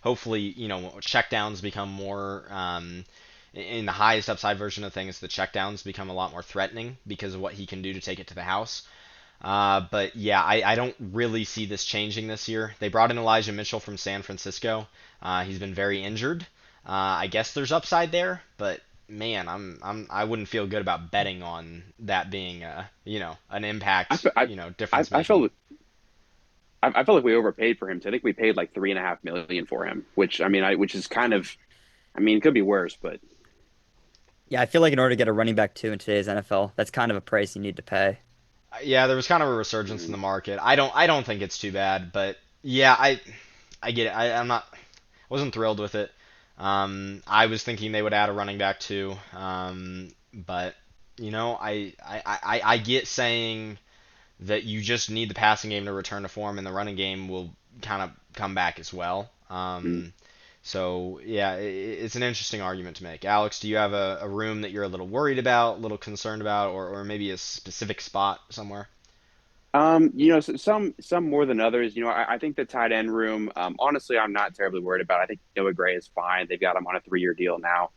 hopefully, checkdowns become more. In the highest upside version of things, the checkdowns become a lot more threatening because of what he can do to take it to the house. But yeah, I don't really see this changing this year. They brought in Elijah Mitchell from San Francisco. He's been very injured. I guess there's upside there, but man, I wouldn't feel good about betting on that being an impact, difference I making. felt like we overpaid for him. So I think we paid like $3.5 million for him, which which is kind of, it could be worse, but Yeah, I feel like in order to get a running back two in today's NFL, that's kind of a price you need to pay. Yeah, there was kind of a resurgence in Mhm. the market. I don't think it's too bad, but yeah, I get it. I'm not wasn't thrilled with it. I was thinking they would add a running back too. But I get saying that you just need the passing game to return to form, and the running game will kind of come back as well. Mhm. So yeah, it's an interesting argument to make. Alex, do you have a room that you're a little worried about, a little concerned about, or maybe a specific spot somewhere? Some more than others. I think the tight end room. Honestly, I'm not terribly worried about. I think Noah Gray is fine. They've got him on a 3-year deal now.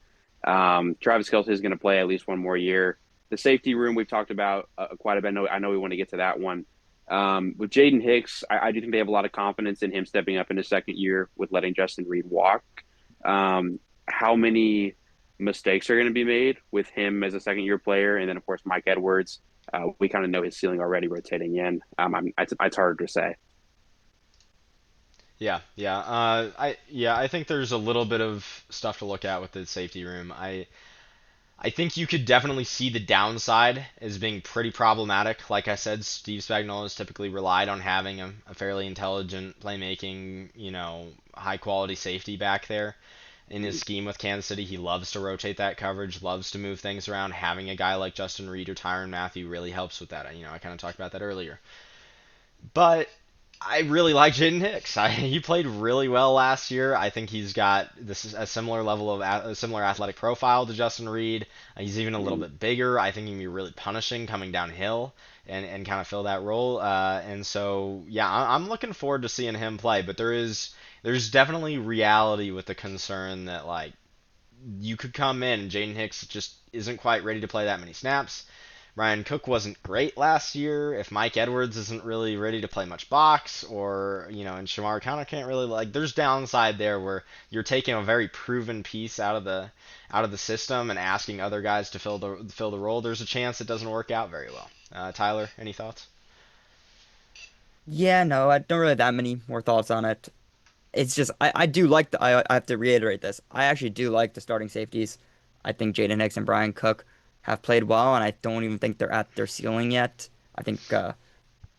Travis Kelce is going to play at least one more year. The safety room we've talked about quite a bit. I know we want to get to that one. With Jaden Hicks, I do think they have a lot of confidence in him stepping up in his second year with letting Justin Reid walk. How many mistakes are going to be made with him as a second year player, and then of course Mike Edwards. We kind of know his ceiling already rotating in. It's harder to say. I think there's a little bit of stuff to look at with the safety room. I think you could definitely see the downside as being pretty problematic. Like I said, Steve Spagnuolo has typically relied on having a fairly intelligent playmaking, high quality safety back there. In his scheme with Kansas City, he loves to rotate that coverage, loves to move things around. Having a guy like Justin Reid or Tyrann Mathieu really helps with that. I kind of talked about that earlier. But I really like Jaden Hicks. He played really well last year. I think he's got this is a similar level of a similar athletic profile to Justin Reid. He's even a little Mm-hmm. bit bigger. I think he can be really punishing coming downhill and kind of fill that role. And so yeah, I'm looking forward to seeing him play. But there's definitely reality with the concern that like you could come in and Jaden Hicks just isn't quite ready to play that many snaps. Ryan Cook wasn't great last year. If Mike Edwards isn't really ready to play much box, or and Shamar Connor can't really there's downside there where you're taking a very proven piece out of the system and asking other guys to fill the role. There's a chance it doesn't work out very well. Tyler, any thoughts? Yeah, no, I don't really have that many more thoughts on it. It's just I do like I have to reiterate this. I actually do like the starting safeties. I think Jaden Hicks and Brian Cook have played well, and I don't even think they're at their ceiling yet. I think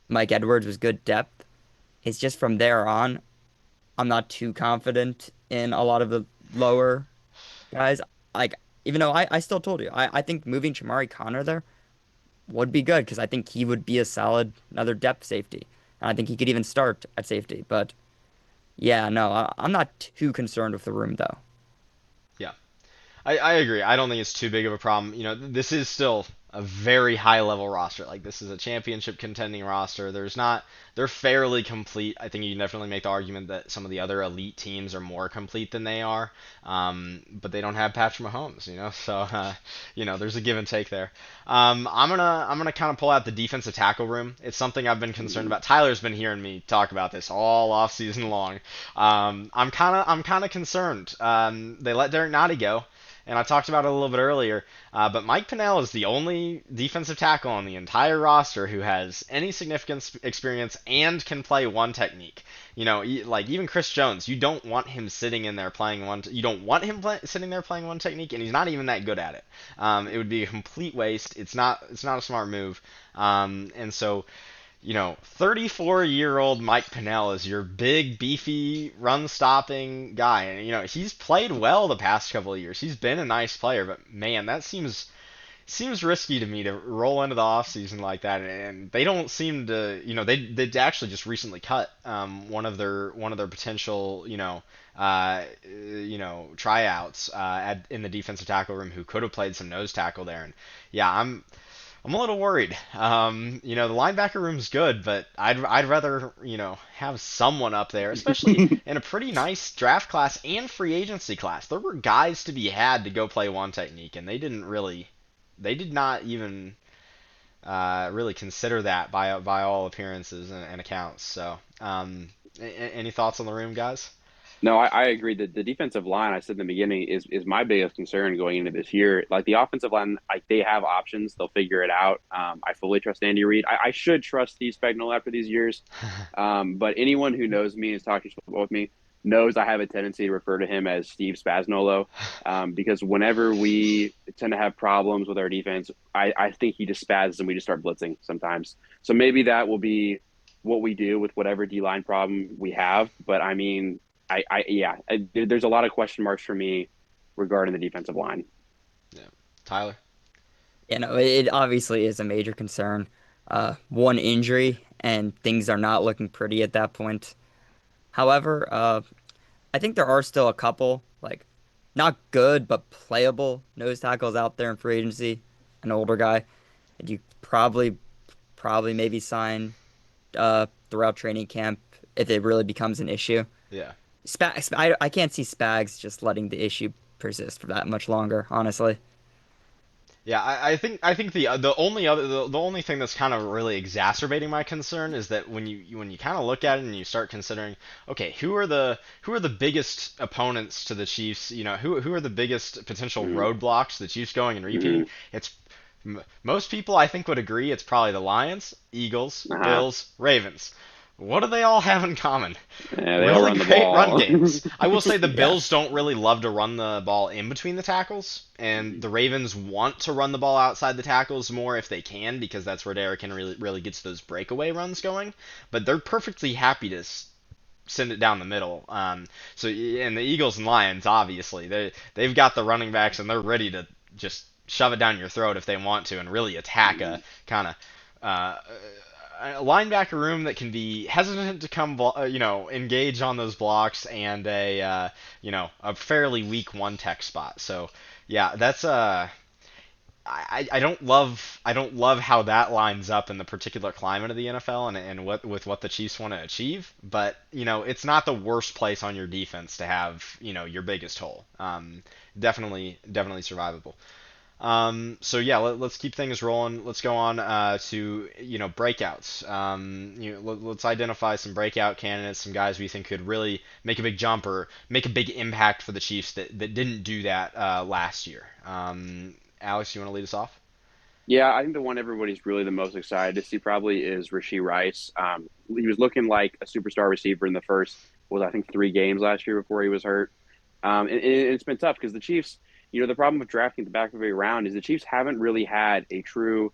Mike Edwards was good depth. It's just from there on, I'm not too confident in a lot of the lower guys. Like, even though I still told you, I think moving Shamari Connor there would be good because I think he would be a solid another depth safety. And I think he could even start at safety. But yeah, no, I'm not too concerned with the room though. Yeah. I agree. I don't think it's too big of a problem. This is still a very high level roster. Like this is a championship contending roster. They're fairly complete. I think you can definitely make the argument that some of the other elite teams are more complete than they are. But they don't have Patrick Mahomes. So there's a give and take there. I'm gonna kind of pull out the defensive tackle room. It's something I've been concerned about. Tyler's been hearing me talk about this all off season long. I'm kind of concerned. They let Derek Nottie go and I talked about it a little bit earlier. But Mike Pennell is the only defensive tackle on the entire roster who has any significant experience and can play one technique. Like even Chris Jones, you don't want him sitting in there playing one. You don't want him sitting there playing one technique, and he's not even that good at it. It would be a complete waste. It's not. It's not a smart move. And so 34-year-old Mike Pennell is your big, beefy, run-stopping guy, and he's played well the past couple of years. He's been a nice player, but man, that seems risky to me to roll into the offseason like that, and they don't seem to, they actually just recently cut one of their potential, tryouts in the defensive tackle room who could have played some nose tackle there, and yeah, I'm a little worried. The linebacker room's good, but I'd rather have someone up there, especially in a pretty nice draft class and free agency class. There were guys to be had to go play one technique, and they did not even really consider that by all appearances and accounts. So, any thoughts on the room, guys? No, I agree that the defensive line, I said in the beginning, is my biggest concern going into this year. Like the offensive line, like they have options, they'll figure it out. I fully trust Andy Reid. I should trust Steve Spagnuolo after these years. But anyone who knows me and has talked football with me knows I have a tendency to refer to him as Steve Spagnuolo, because whenever we tend to have problems with our defense, I think he just spazzes and we just start blitzing sometimes. So maybe that will be what we do with whatever D line problem we have. But I mean, yeah, there's a lot of question marks for me regarding the defensive line. Yeah. Tyler? It obviously is a major concern. One injury and things are not looking pretty at that point. However, I think there are still a couple, like, not good, but playable nose tackles out there in free agency. An older guy. And you probably maybe sign throughout training camp if it really becomes an issue. Yeah. I can't see Spags just letting the issue persist for that much longer, honestly. Yeah, I think the only thing that's kind of really exacerbating my concern is that when you kind of look at it and you start considering, okay, who are the biggest opponents to the Chiefs? Who are the biggest potential Mm-hmm. roadblocks to the Chiefs going and repeating? Mm-hmm. Most people I think would agree it's probably the Lions, Eagles, Uh-huh. Bills, Ravens. What do they all have in common? Yeah, they all Really run the great run ball. games. I will say the Yeah. Bills don't really love to run the ball in between the tackles, and the Ravens want to run the ball outside the tackles more if they can because that's where Derrick Henry really gets those breakaway runs going. But they're perfectly happy to send it down the middle. And the Eagles and Lions, obviously, they've got the running backs and they're ready to just shove it down your throat if they want to and really attack a kind of uh, a linebacker room that can be hesitant to engage on those blocks and a fairly weak one tech spot. So yeah, that's I don't love how that lines up in the particular climate of the NFL and what the Chiefs want to achieve. But it's not the worst place on your defense to have your biggest hole. Definitely survivable. So yeah, let's keep things rolling. Let's go on to breakouts. Let's identify some breakout candidates, some guys we think could really make a big jump or make a big impact for the Chiefs that didn't do that last year. Alex, you want to lead us off? Yeah, I think the one everybody's really the most excited to see probably is Rasheed Rice. He was looking like a superstar receiver in the first, was I think 3 games last year before he was hurt. And it's been tough because the Chiefs, the problem with drafting at the back of every round is the Chiefs haven't really had a true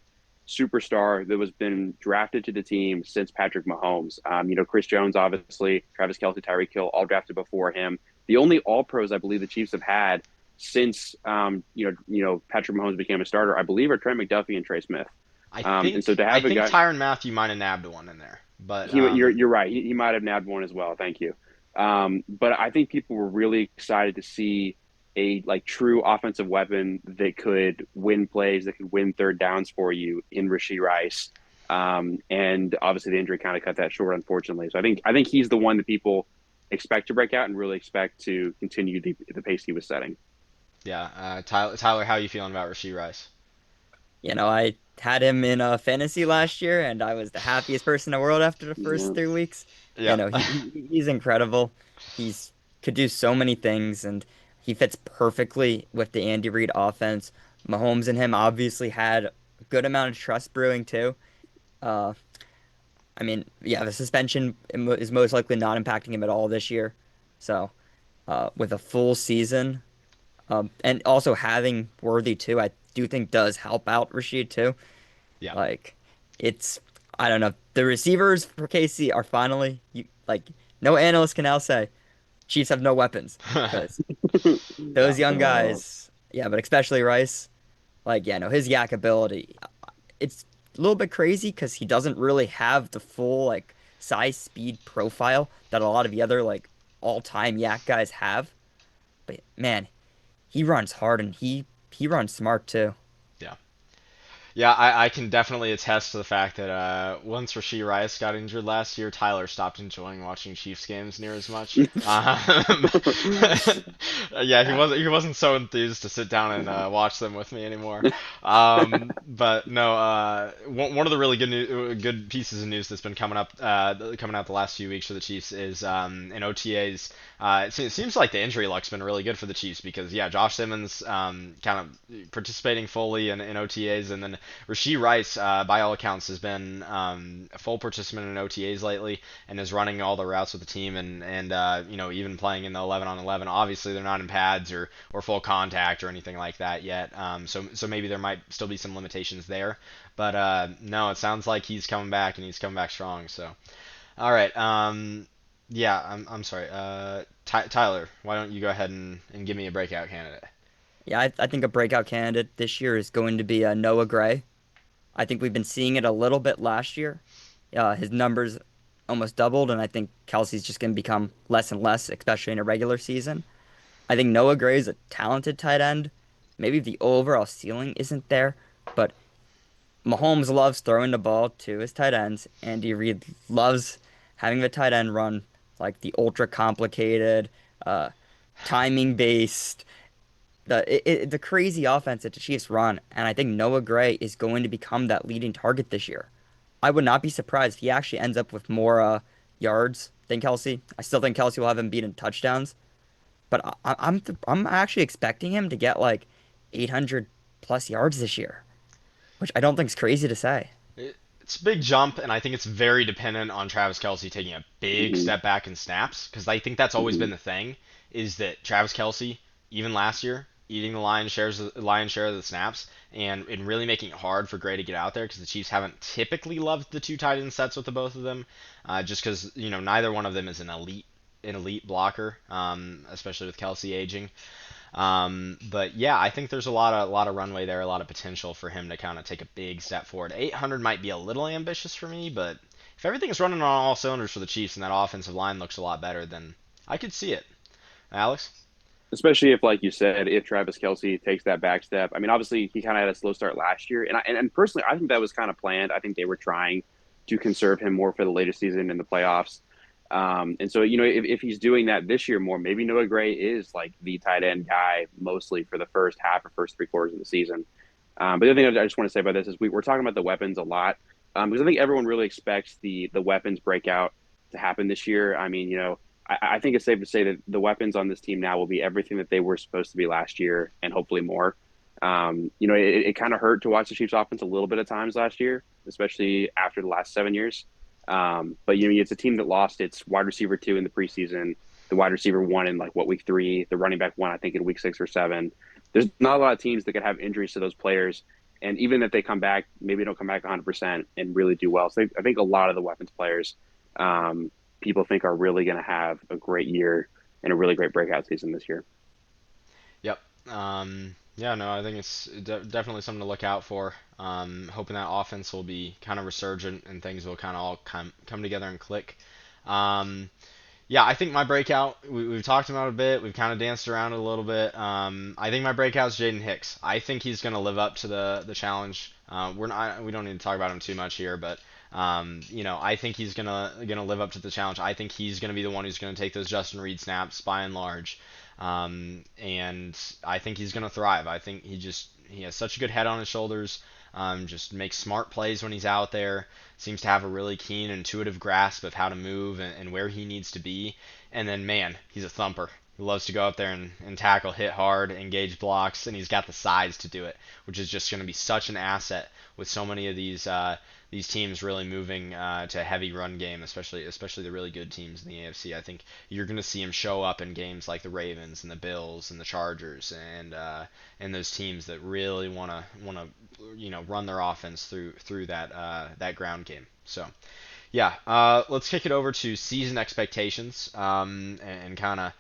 superstar that was been drafted to the team since Patrick Mahomes. Chris Jones, obviously, Travis Kelce, Tyreek Hill, all drafted before him. The only All Pros I believe the Chiefs have had since Patrick Mahomes became a starter, I believe, are Trent McDuffie and Trey Smith. I And so think to I have a think guy, Tyrann Mathieu might have nabbed one in there, but you're right. He might have nabbed one as well. Thank you. But I think people were really excited to see a like true offensive weapon that could win plays, that could win third downs for you in Rasheed Rice. And obviously the injury kind of cut that short, unfortunately. So I think he's the one that people expect to break out and really expect to continue the pace he was setting. yeah, Tyler, how are you feeling about Rasheed Rice? I had him in fantasy last year, and I was the happiest person in the world after the first Yeah. 3 weeks. Yeah. He's incredible. He's could do so many things, and he fits perfectly with the Andy Reid offense. Mahomes and him obviously had a good amount of trust brewing too. Uh, I mean, yeah, the suspension is most likely not impacting him at all this year. So, with a full season, and also having Worthy too, I do think does help out Rashid too. Yeah. Like, it's I don't know. The receivers for KC are finally like no analyst can now say Chiefs have no weapons because Yeah. those young guys, yeah, but especially Rice, like yeah, no, his yak ability, it's a little bit crazy because he doesn't really have the full like size speed profile that a lot of the other like all-time yak guys have. But man, he runs hard and he runs smart too. Yeah. Yeah, I can definitely attest to the fact that once Rasheed Rice got injured last year, Tyler stopped enjoying watching Chiefs games near as much. Yeah, he Yeah. wasn't so enthused to sit down and watch them with me anymore. But no, one of the really good pieces of news that's been coming out the last few weeks for the Chiefs is in OTAs. It seems like the injury luck's been really good for the Chiefs because yeah, Josh Simmons kind of participating fully in OTAs, and then Rashee Rice, by all accounts, has been a full participant in OTAs lately and is running all the routes with the team and even playing in the 11 on 11. Obviously, they're not in pads or full contact or anything like that yet. So maybe there might still be some limitations there. But no, it sounds like he's coming back and he's coming back strong. So all right. Yeah, I'm sorry. Tyler, why don't you go ahead and give me a breakout candidate? Yeah, I think a breakout candidate this year is going to be Noah Gray. I think we've been seeing it a little bit last year. His numbers almost doubled, and I think Kelsey's just going to become less and less, especially in a regular season. I think Noah Gray is a talented tight end. Maybe the overall ceiling isn't there, but Mahomes loves throwing the ball to his tight ends. Andy Reid loves having the tight end run like the ultra complicated, uh, timing based, the crazy offense that the Chiefs run. And I think Noah Gray is going to become that leading target this year. I would not be surprised if he actually ends up with more yards than Kelsey. I still think Kelsey will have him beat in touchdowns, but I'm actually expecting him to get like 800 plus yards this year, which I don't think is crazy to say. It's a big jump, and I think it's very dependent on Travis Kelsey taking a big Mm-hmm. step back in snaps, because I think that's always Mm-hmm. been the thing, is that Travis Kelsey, even last year, eating the lion's share of the snaps, and really making it hard for Gray to get out there, because the Chiefs haven't typically loved the two tight end sets with the both of them, just because neither one of them is an elite blocker, especially with Kelsey aging. But yeah, I think there's a lot of runway there, a lot of potential for him to kind of take a big step forward. 800 might be a little ambitious for me, but if everything's running on all cylinders for the Chiefs and that offensive line looks a lot better, then I could see it. Alex? Especially if, like you said, if Travis Kelsey takes that back step. I mean, obviously he kind of had a slow start last year, and personally, I think that was kind of planned. I think they were trying to conserve him more for the later season in the playoffs. And so, if he's doing that this year more, maybe Noah Gray is like the tight end guy mostly for the first half or first three quarters of the season. But the other thing I just want to say about this is we're talking about the weapons a lot because I think everyone really expects the weapons breakout to happen this year. I mean, I think it's safe to say that the weapons on this team now will be everything that they were supposed to be last year and hopefully more. It kind of hurt to watch the Chiefs offense a little bit at times last year, especially after the last 7 years. But it's a team that lost its wide receiver 2 in the preseason, the wide receiver 1 in like week 3, the running back 1 I think in week 6 or 7. There's not a lot of teams that could have injuries to those players, and even if they come back, maybe they don't come back 100% and really do well. So I think a lot of the weapons players, people think are really going to have a great year and a really great breakout season this year. Yep. Yeah, no, I think it's definitely something to look out for. Hoping that offense will be kind of resurgent and things will kind of all come together and click. Um, Yeah, I think my breakout, we've talked about it a bit. We've kind of danced around it a little bit. I think my breakout is Jaden Hicks. I think he's going to live up to the challenge. We don't need to talk about him too much here, but I think he's gonna live up to the challenge. I think he's gonna be the one who's gonna take those Justin Reid snaps by and large, and I think he's gonna thrive. I think he has such a good head on his shoulders. Just makes smart plays when he's out there. Seems to have a really keen, intuitive grasp of how to move and where he needs to be. And then, man, he's a thumper. He loves to go out there and tackle, hit hard, engage blocks, and he's got the size to do it, which is just going to be such an asset with so many of these teams really moving to a heavy run game, especially the really good teams in the AFC. I think you're going to see him show up in games like the Ravens and the Bills and the Chargers and those teams that really want to run their offense through that ground game. So yeah, let's kick it over to season expectations and kind of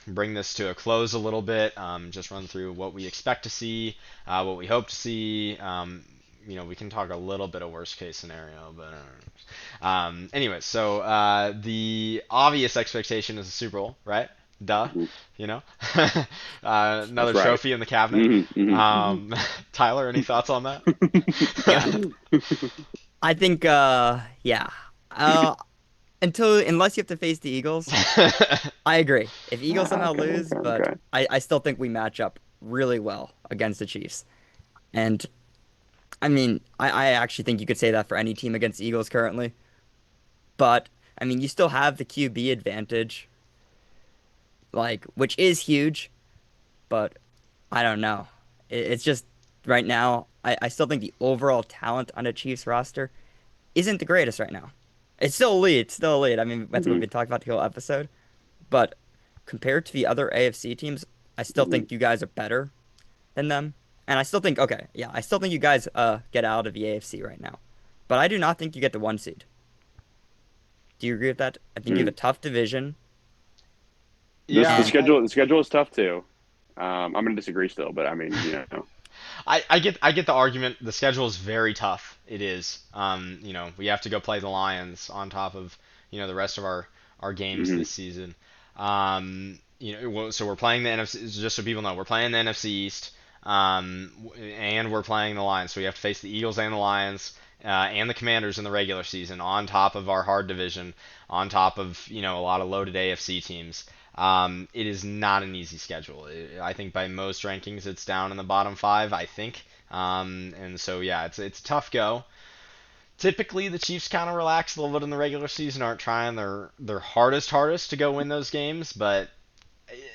bring this to a close a little bit. Just run through what we expect to see, what we hope to see. We can talk a little bit of worst case scenario, but anyways, so the obvious expectation is the Super Bowl, right? Duh, Mm-hmm. you know, That's another right. trophy in the cabinet. Mm-hmm. Mm-hmm. Tyler, any thoughts on that? Yeah, I think yeah. Uh, unless you have to face the Eagles, I agree. If Eagles somehow Okay, lose, okay, but okay. I still think we match up really well against the Chiefs. And I mean, I actually think you could say that for any team against the Eagles currently. But I mean, you still have the QB advantage, like which is huge, but I don't know. It's just right now, I still think the overall talent on the Chiefs roster isn't the greatest right now. It's still elite. It's still elite. I mean, that's what we've Hmm. been talking about the whole episode. But compared to the other AFC teams, I still Hmm. think you guys are better than them. And I still think, okay, yeah, I still think you guys get out of the AFC right now. But I do not think you get the one seed. Do you agree with that? I think you have a tough division, The Yeah, and schedule is tough too. I'm going to disagree still, but I mean, you know. I get the argument. The schedule is very tough. It is. We have to go play the Lions on top of the rest of our games Hmm. this season. So we're playing the NFC. Just so people know, we're playing the NFC East, and we're playing the Lions. So we have to face the Eagles and the Lions. And the Commanders in the regular season, on top of our hard division, on top of a lot of loaded AFC teams. It is not an easy schedule. I think by most rankings, it's down in the bottom five. I think, and so yeah, it's a tough go. Typically, the Chiefs kind of relax a little bit in the regular season, aren't trying their hardest to go win those games. But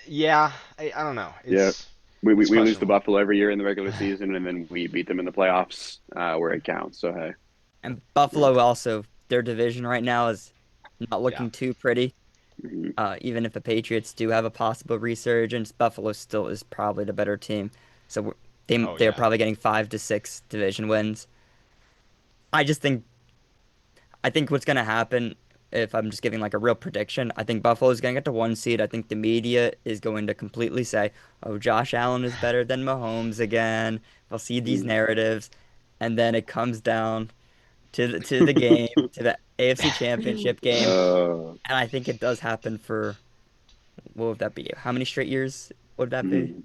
yeah, I don't know. Yeah. It's We lose to questionable. Buffalo every year in the regular season, and then we beat them in the playoffs where it counts. So, hey. Yeah. Buffalo also, their division right now is not Yeah. looking too pretty. Hmm. Even if the Patriots do have a possible resurgence, Buffalo still is probably the better team. So Oh they're yeah. probably getting 5 to 6 division wins. I just think I think what's gonna happen, if I'm just giving like a real prediction, I think Buffalo's gonna get to one seed. I think the media is going to completely say, "Oh, Josh Allen is better than Mahomes again." They'll see these narratives, and then it comes down to the game, to the AFC Championship game, uh, and I think it does happen for what would that be? How many straight years would that be? mhm.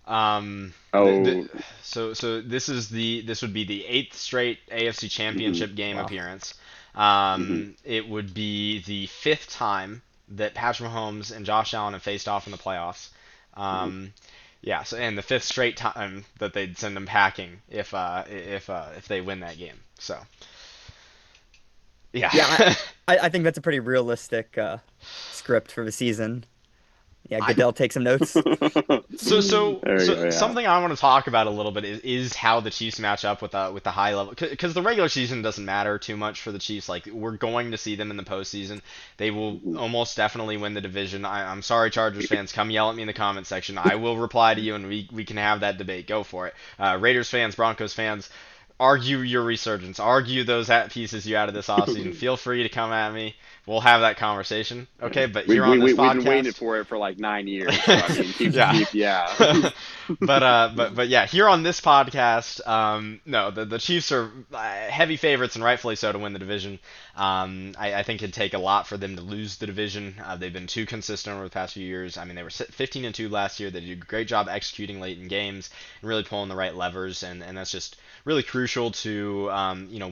Um, the, Oh. so this would be the eighth straight AFC Mhm. Championship game Wow. appearance. Mhm. It would be the fifth time that Patrick Mahomes and Josh Allen have faced off in the playoffs. Mhm. Um, yeah, so and the fifth straight time that they'd send them packing if they win that game. So yeah. Yeah, I think that's a pretty realistic script for the season. Yeah, I Goodell take some notes. So so There we so go. Yeah. something I want to talk about a little bit is how the Chiefs match up with the high level, because the regular season doesn't matter too much for the Chiefs. Like, we're going to see them in the postseason. They will Mhm. almost definitely win the division. I'm sorry, Chargers fans, come yell at me in the comment section. I will reply to you, and we can have that debate. Go for it. Raiders fans, Broncos fans, argue your resurgence. Argue those pieces you added this offseason. Feel free to come at me. We'll have that conversation. Yeah. Okay, but here on this We've been waiting podcast. for it for like 9 years. So I mean, Yeah. yeah. But yeah, here on this podcast, no, the Chiefs are heavy favorites, and rightfully so, to win the division. I think it'd take a lot for them to lose the division. They've been too consistent over the past few years. I mean, they were 15-2 last year. They did a great job executing late in games and really pulling the right levers, and that's just really crucial to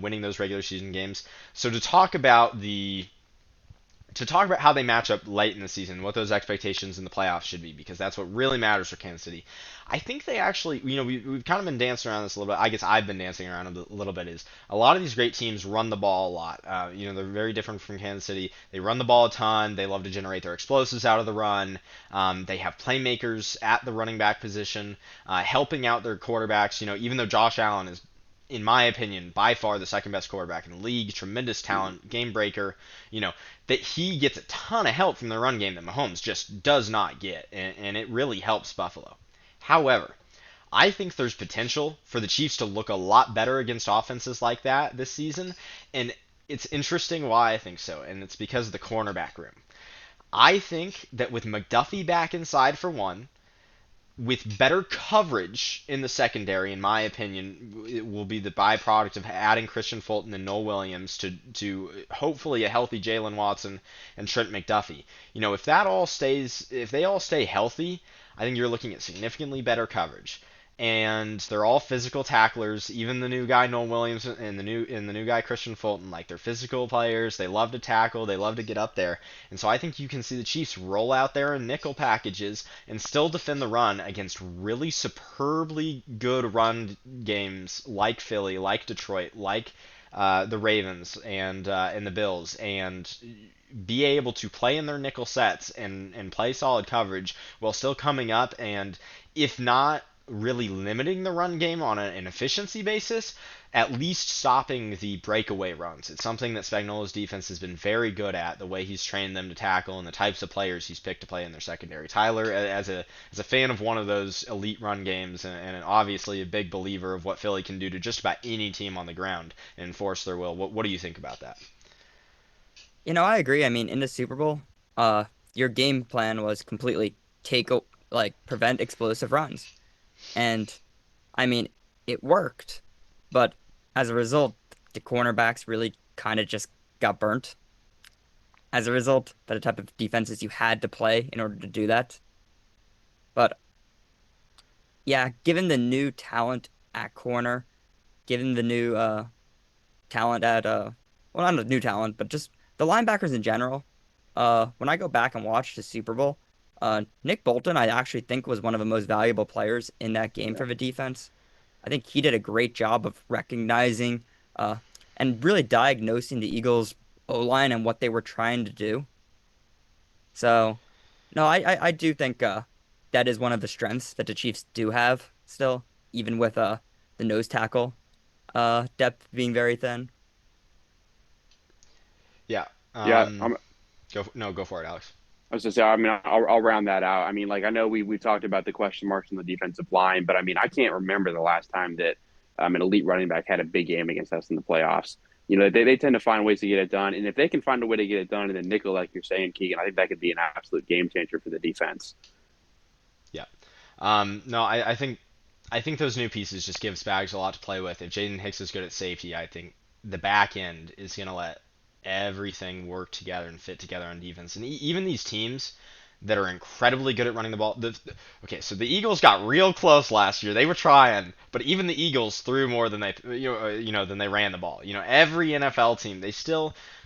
winning those regular season games. So to talk about how they match up late in the season, what those expectations in the playoffs should be, because that's what really matters for Kansas City. I think they actually, we've kind of been dancing around this a little bit. I guess I've been dancing around a little bit. Is a lot of these great teams run the ball a lot. They're very different from Kansas City. They run the ball a ton. They love to generate their explosives out of the run. They have playmakers at the running back position, helping out their quarterbacks. Even though Josh Allen is, in my opinion, by far the second best quarterback in the league, tremendous talent, game breaker, that he gets a ton of help from the run game that Mahomes just does not get, and it really helps Buffalo. However, I think there's potential for the Chiefs to look a lot better against offenses like that this season, and it's interesting why I think so, and it's because of the cornerback room. I think that with McDuffie back inside for one, with better coverage in the secondary, in my opinion, it will be the byproduct of adding Christian Fulton and Noel Williams to hopefully a healthy Jalen Watson and Trent McDuffie. If they all stay healthy, I think you're looking at significantly better coverage. And they're all physical tacklers. Even the new guy Noel Williams and the new guy Christian Fulton, like, they're physical players. They love to tackle. They love to get up there. And so I think you can see the Chiefs roll out there in nickel packages and still defend the run against really superbly good run games like Philly, like Detroit, like the Ravens and the Bills, and be able to play in their nickel sets and play solid coverage while still coming up and, if not really limiting the run game on an efficiency basis, at least stopping the breakaway runs. It's something that Spagnuolo's defense has been very good at, the way he's trained them to tackle and the types of players he's picked to play in their secondary. Tyler, as a fan of one of those elite run games and obviously a big believer of what Philly can do to just about any team on the ground and enforce their will, what do you think about that? I agree. I mean, in the Super Bowl, your game plan was completely prevent explosive runs. And I mean, it worked, but as a result, the cornerbacks really kind of just got burnt. As a result, by the type of defenses you had to play in order to do that. But yeah, given the new talent at corner, given the new talent at well, not the new talent, but just the linebackers in general. When I go back and watch the Super Bowl, Nick Bolton I actually think was one of the most valuable players in that game for the defense. I think he did a great job of recognizing uh and really diagnosing the Eagles' O-line and what they were trying to do. So, no, I do think that is one of the strengths that the Chiefs do have still, even with the nose tackle depth being very thin. Yeah. Yeah, Go for it, Alex. I was just say, I mean, I'll round that out. I mean, like I know we talked about the question marks on the defensive line, but I mean, I can't remember the last time that an elite running back had a big game against us in the playoffs. They tend to find ways to get it done, and if they can find a way to get it done in the nickel, like you're saying, Keegan, I think that could be an absolute game changer for the defense. Yeah. No, I think those new pieces just give Spags a lot to play with. If Jaden Hicks is good at safety, I think the back end is going to let everything work together and fit together on defense. And even these teams that are incredibly good at running the ball. Okay, so the Eagles got real close last year. They were trying, but even the Eagles threw more than than they ran the ball. Every NFL team,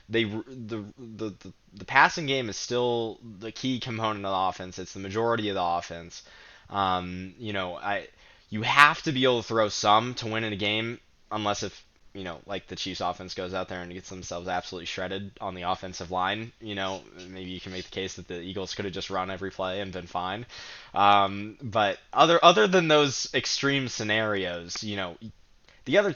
the passing game is still the key component of the offense. It's the majority of the offense. I you have to be able to throw some to win in a game, unless if like the Chiefs offense goes out there and gets themselves absolutely shredded on the offensive line. Maybe you can make the case that the Eagles could have just run every play and been fine. But other than those extreme scenarios, the other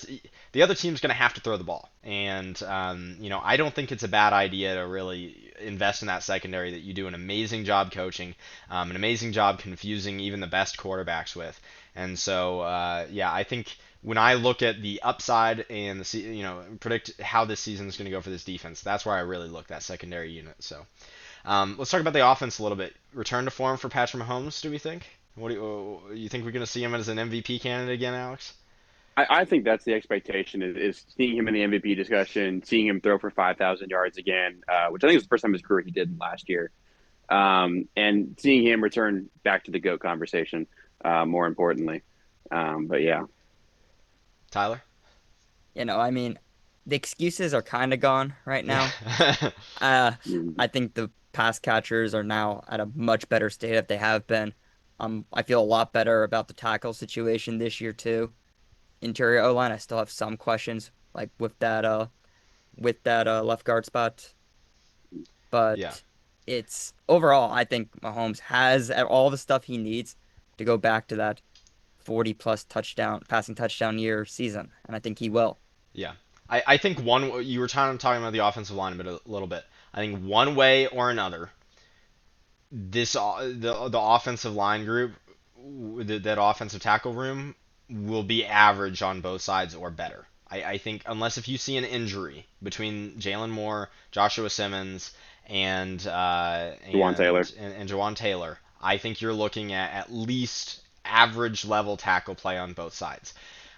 the other team's going to have to throw the ball, and I don't think it's a bad idea to really invest in that secondary that you do an amazing job coaching, an amazing job confusing even the best quarterbacks with, and so yeah, I think when I look at the upside and predict how this season is going to go for this defense, that's where I really look that secondary unit. So let's talk about the offense a little bit. Return to form for Patrick Mahomes, do we think? What do you think we're going to see him as an MVP candidate again, Alex? I think that's the expectation is seeing him in the MVP discussion, seeing him throw for 5,000 yards again, which I think is the first time in his career he did last year, and seeing him return back to the GOAT conversation, more importantly. But yeah. Tyler? I mean, the excuses are kind of gone right now. Yeah. I think the pass catchers are now at a much better state if they have been. I feel a lot better about the tackle situation this year too. Interior O line, I still have some questions, like with that left guard spot, Yeah. but it's overall, I think Mahomes has all the stuff he needs to go back to that 40 plus passing touchdown year season, and I think he will. Yeah. I think you were talking about the offensive line a little bit. I think one way or another, the offensive line group, that offensive tackle room will be average on both sides or better. I think unless if you see an injury between Jalen Moore, Joshua Simmons, and Juwan Taylor. and Jawan Taylor, I think you're looking at least average level tackle play on both sides.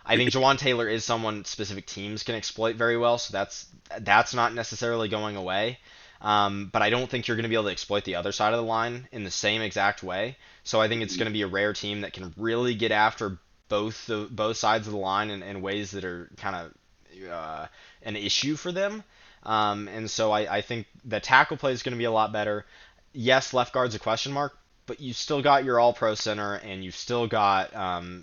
I think Jawan Taylor is someone specific teams can exploit very well, so that's not necessarily going away. But I don't think you're going to be able to exploit the other side of the line in the same exact way. So I think it's going to be a rare team that can really get after both sides of the line in ways that are kind of an issue for them. And so I think the tackle play is going to be a lot better. Yes, left guard's a question mark, but you still got your All-Pro center, and you've still got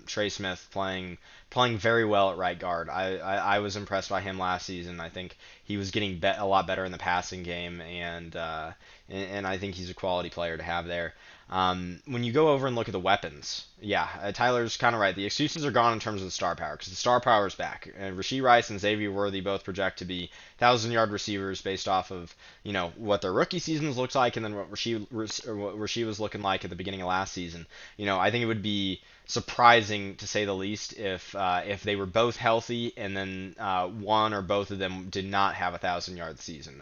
Trey Smith playing playing very well at right guard. I was impressed by him last season. I think he was getting a lot better in the passing game, and I think he's a quality player to have there. When you go over and look at the weapons, yeah, Tyler's kind of right. The excuses are gone in terms of the star power because the star power is back. Rashee Rice and Xavier Worthy both project to be 1,000-yard receivers based off of what their rookie seasons looked like, and then what Rashee was looking like at the beginning of last season. I think it would be surprising to say the least if they were both healthy and then one or both of them did not have 1,000-yard season.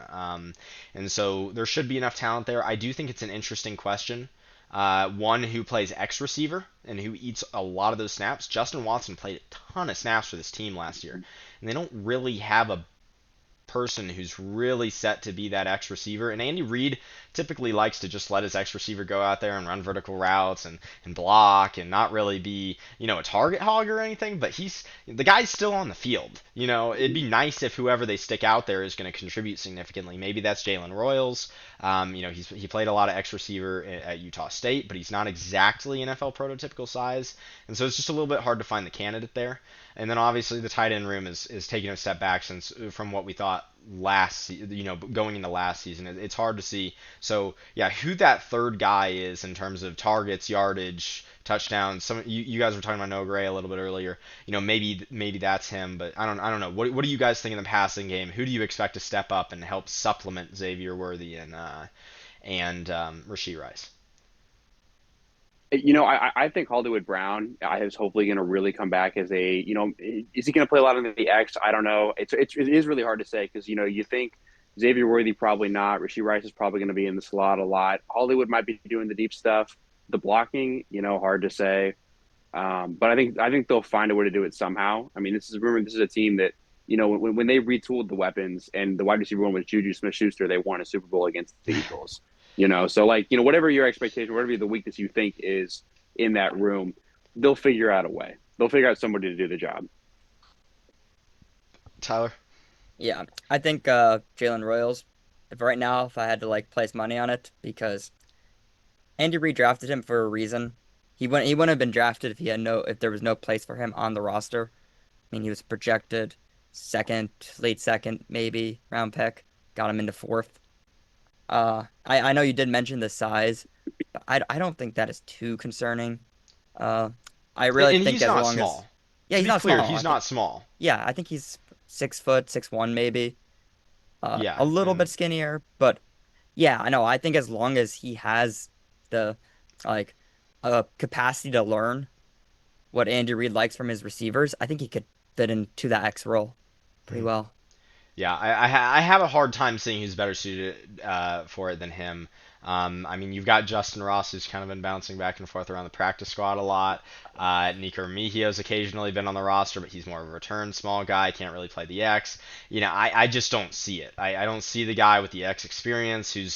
And so there should be enough talent there. I do think it's an interesting question. One who plays X receiver and who eats a lot of those snaps. Justin Watson played a ton of snaps for this team last year, and they don't really have a person who's really set to be that X receiver. And Andy Reid typically likes to just let his X receiver go out there and run vertical routes and block and not really be, a target hog or anything, but the guy's still on the field. It'd be nice if whoever they stick out there is going to contribute significantly. Maybe that's Jalen Royals. He played a lot of X receiver at Utah State, but he's not exactly NFL prototypical size. And so it's just a little bit hard to find the candidate there. And then obviously the tight end room is taking a step back from what we thought going into last season. It's hard to see. So yeah, who that third guy is in terms of targets, yardage, touchdowns. Some you guys were talking about Noah Gray a little bit earlier. Maybe that's him, but I don't know. What do you guys think in the passing game? Who do you expect to step up and help supplement Xavier Worthy and Rashee Rice? I think Hollywood Brown is hopefully going to really come back as is he going to play a lot in the X? I don't know. It is really hard to say because, you think Xavier Worthy, probably not. Rashee Rice is probably going to be in the slot a lot. Hollywood might be doing the deep stuff. The blocking, hard to say. But I think they'll find a way to do it somehow. I mean, this is a team that, when they retooled the weapons and the wide receiver one was Juju Smith-Schuster, they won a Super Bowl against the Eagles. So whatever your expectation, whatever the weakness you think is in that room, they'll figure out a way. They'll figure out somebody to do the job. Tyler? Yeah, I think Jalen Royals. If I had to place money on it, because Andy Reid drafted him for a reason. He wouldn't have been drafted if there was no place for him on the roster. I mean, he was projected late second, maybe round pick. Got him into fourth. I know you did mention the size, but I don't think that is too concerning. I really and think he's not small. He's not clear, small. he's not small. Yeah, I think he's 6 foot, 6'1" maybe. Yeah, a little bit skinnier, but yeah, I know. I think as long as he has the capacity to learn what Andy Reid likes from his receivers, I think he could fit into that X role pretty well. Yeah, I have a hard time seeing who's better suited for it than him. I mean, you've got Justin Ross, who's kind of been bouncing back and forth around the practice squad a lot. Nico Remigio's occasionally been on the roster, but he's more of a return small guy, can't really play the X. I just don't see it. I don't see the guy with the X experience who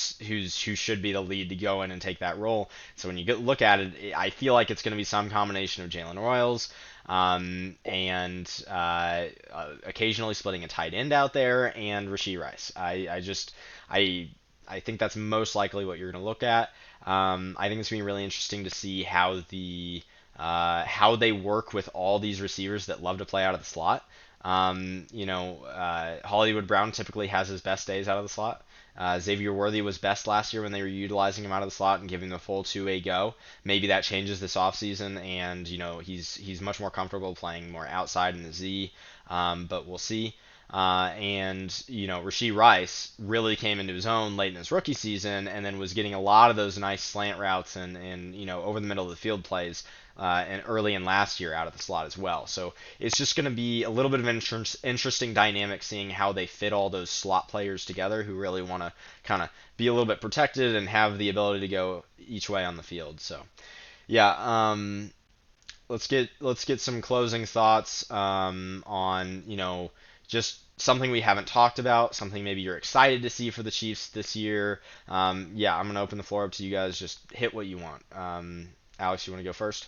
should be the lead to go in and take that role. So when you look at it, I feel like it's going to be some combination of Jalen Royals, and occasionally splitting a tight end out there, and Rashee Rice. I think that's most likely what you're going to look at. I think it's going to be really interesting to see how they work with all these receivers that love to play out of the slot. Hollywood Brown typically has his best days out of the slot. Xavier Worthy was best last year when they were utilizing him out of the slot and giving him a full two-way go. Maybe that changes this offseason, and he's much more comfortable playing more outside in the Z, but we'll see. Rashee Rice really came into his own late in his rookie season, and then was getting a lot of those nice slant routes and over the middle of the field plays and early in last year out of the slot as well. So it's just going to be a little bit of an interesting dynamic seeing how they fit all those slot players together who really want to kind of be a little bit protected and have the ability to go each way on the field. So yeah, let's get some closing thoughts on just something we haven't talked about, something maybe you're excited to see for the Chiefs this year. Yeah, I'm going to open the floor up to you guys. Just hit what you want. Alex, you want to go first?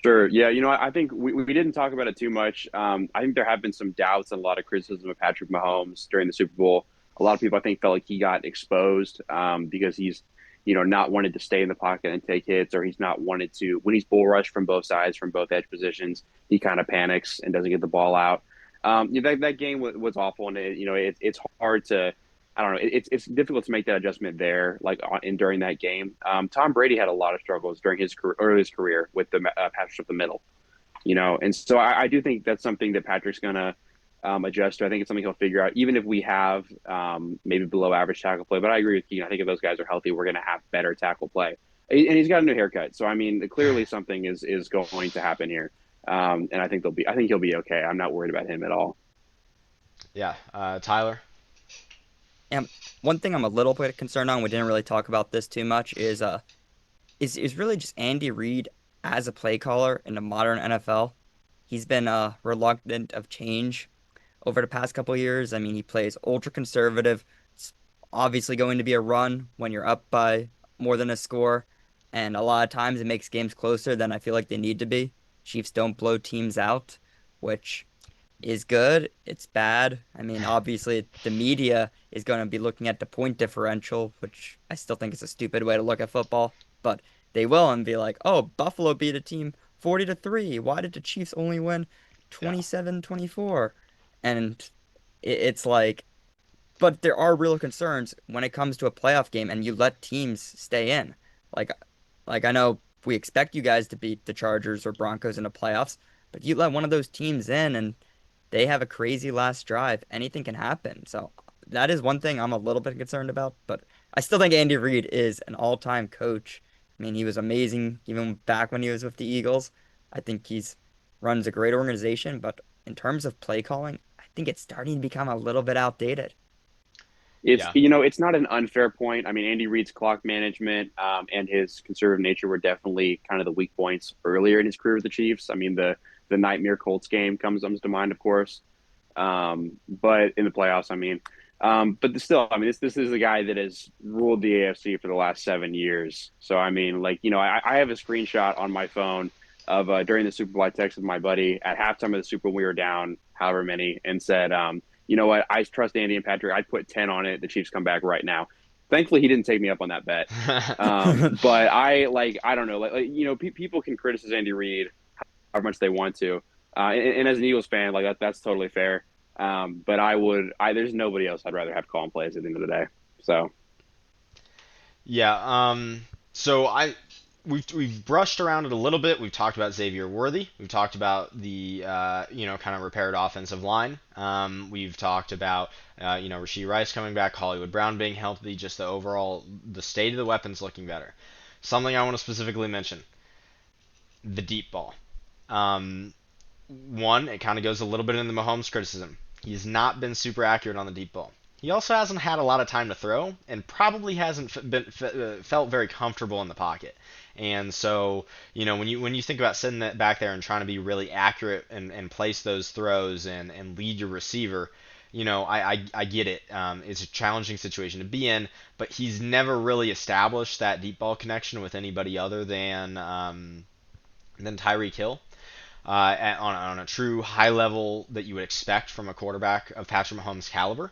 Sure. Yeah, I think we didn't talk about it too much. I think there have been some doubts and a lot of criticism of Patrick Mahomes during the Super Bowl. A lot of people, I think, felt like he got exposed because he's not wanted to stay in the pocket and take hits, or he's not wanted to when he's bull rushed from both sides, from both edge positions, he kind of panics and doesn't get the ball out. That game was awful, and it's hard to. I don't know. It's difficult to make that adjustment there, like during that game. Tom Brady had a lot of struggles during his career, early his career with the passage up the middle, and so I do think that's something that Patrick's gonna adjust to. I think it's something he'll figure out, even if we have maybe below average tackle play. But I agree with Keaton. I think if those guys are healthy, we're going to have better tackle play. And he's got a new haircut, so I mean, clearly something is going to happen here. And I think he'll be okay. I'm not worried about him at all. Yeah, Tyler. And one thing I'm a little bit concerned on, we didn't really talk about this too much, is really just Andy Reid as a play caller in the modern NFL. He's been reluctant of change over the past couple of years. I mean, he plays ultra conservative. It's obviously going to be a run when you're up by more than a score, and a lot of times it makes games closer than I feel like they need to be. Chiefs don't blow teams out, which is good. It's bad. I mean, obviously the media is going to be looking at the point differential, which I still think is a stupid way to look at football, but they will and be like, "Oh, Buffalo beat a team 40-3. Why did the Chiefs only win Yeah. 27-24?" And it's like, but there are real concerns when it comes to a playoff game and you let teams stay in. Like like I know we expect you guys to beat the Chargers or Broncos in the playoffs, but you let one of those teams in and they have a crazy last drive, anything can happen. So that is one thing I'm a little bit concerned about, but I still think Andy Reid is an all-time coach. I mean, he was amazing even back when he was with the Eagles. I think he's runs a great organization, but in terms of play calling, I think it's starting to become a little bit outdated. It's Yeah. it's not an unfair point. I mean, Andy Reid's clock management and his conservative nature were definitely kind of the weak points earlier in his career with the Chiefs. I mean, the nightmare Colts game comes to mind, of course. But in the playoffs, I mean, but still, I mean, this is the guy that has ruled the AFC for the last 7 years. So I mean, like I have a screenshot on my phone of during the Super Bowl. I texted my buddy at halftime of the Super Bowl. We were down however many, and said, you know what? I trust Andy and Patrick. I'd put 10 on it. The Chiefs come back right now. Thankfully, he didn't take me up on that bet. But I don't know, people can criticize Andy Reid how much they want to, and as an Eagles fan, like that's totally fair. But there's nobody else I'd rather have call and plays at the end of the day. So Yeah. So we've brushed around it a little bit. We've talked about Xavier Worthy. We've talked about the kind of repaired offensive line. We've talked about Rashee Rice coming back, Hollywood Brown being healthy, just the state of the weapons looking better. Something I want to specifically mention: the deep ball. Um, One, it kind of goes a little bit into Mahomes' criticism. He's not been super accurate on the deep ball. He also hasn't had a lot of time to throw, and probably hasn't felt very comfortable in the pocket. And so, when you think about sitting that back there and trying to be really accurate and place those throws and lead your receiver, I get it. It's a challenging situation to be in, but he's never really established that deep ball connection with anybody other than Tyreek Hill on a true high level that you would expect from a quarterback of Patrick Mahomes' caliber.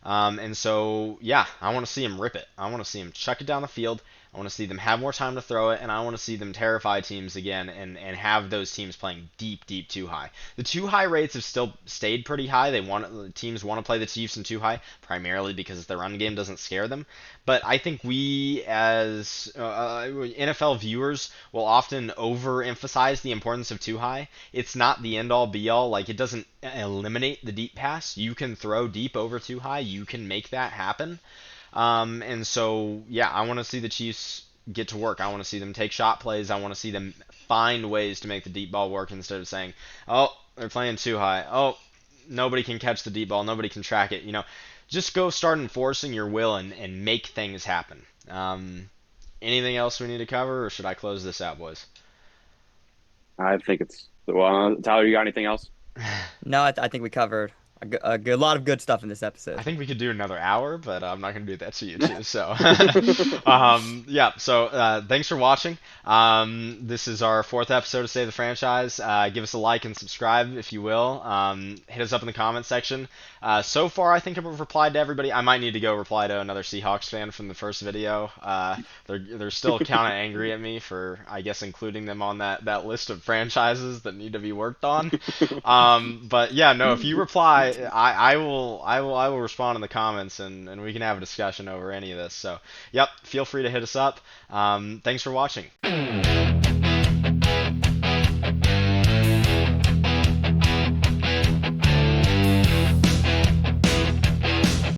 And so, yeah, I want to see him rip it. I want to see him chuck it down the field. I want to see them have more time to throw it, and I want to see them terrify teams again and have those teams playing deep, deep too high. The too high rates have still stayed pretty high. Teams want to play the Chiefs in too high, primarily because the run game doesn't scare them. But I think we, as NFL viewers, will often overemphasize the importance of too high. It's not the end all be all. Like, it doesn't eliminate the deep pass. You can throw deep over too high. You can make that happen. And so, yeah, I want to see the Chiefs get to work. I want to see them take shot plays. I want to see them find ways to make the deep ball work instead of saying, oh, they're playing too high. Oh, nobody can catch the deep ball. Nobody can track it. Just go start enforcing your will and make things happen. Anything else we need to cover, or should I close this out, boys? I think it's well. Tyler, you got anything else? No, I think we covered a lot of good stuff in this I episode. think we could do another hour, but I'm not gonna do that to you too. So, yeah. So, thanks for watching. This is our fourth episode of Save the Franchise. Give us a like and subscribe if you will. Hit us up in the comment section. So far, I think I've replied to everybody. I might need to go reply to another Seahawks fan from the first video. They're still kind of angry at me for, I guess, including them on that list of franchises that need to be worked on. But yeah, no, if you reply, I will respond in the comments and we can have a discussion over any of this. So, yep, feel free to hit us up. Thanks for watching.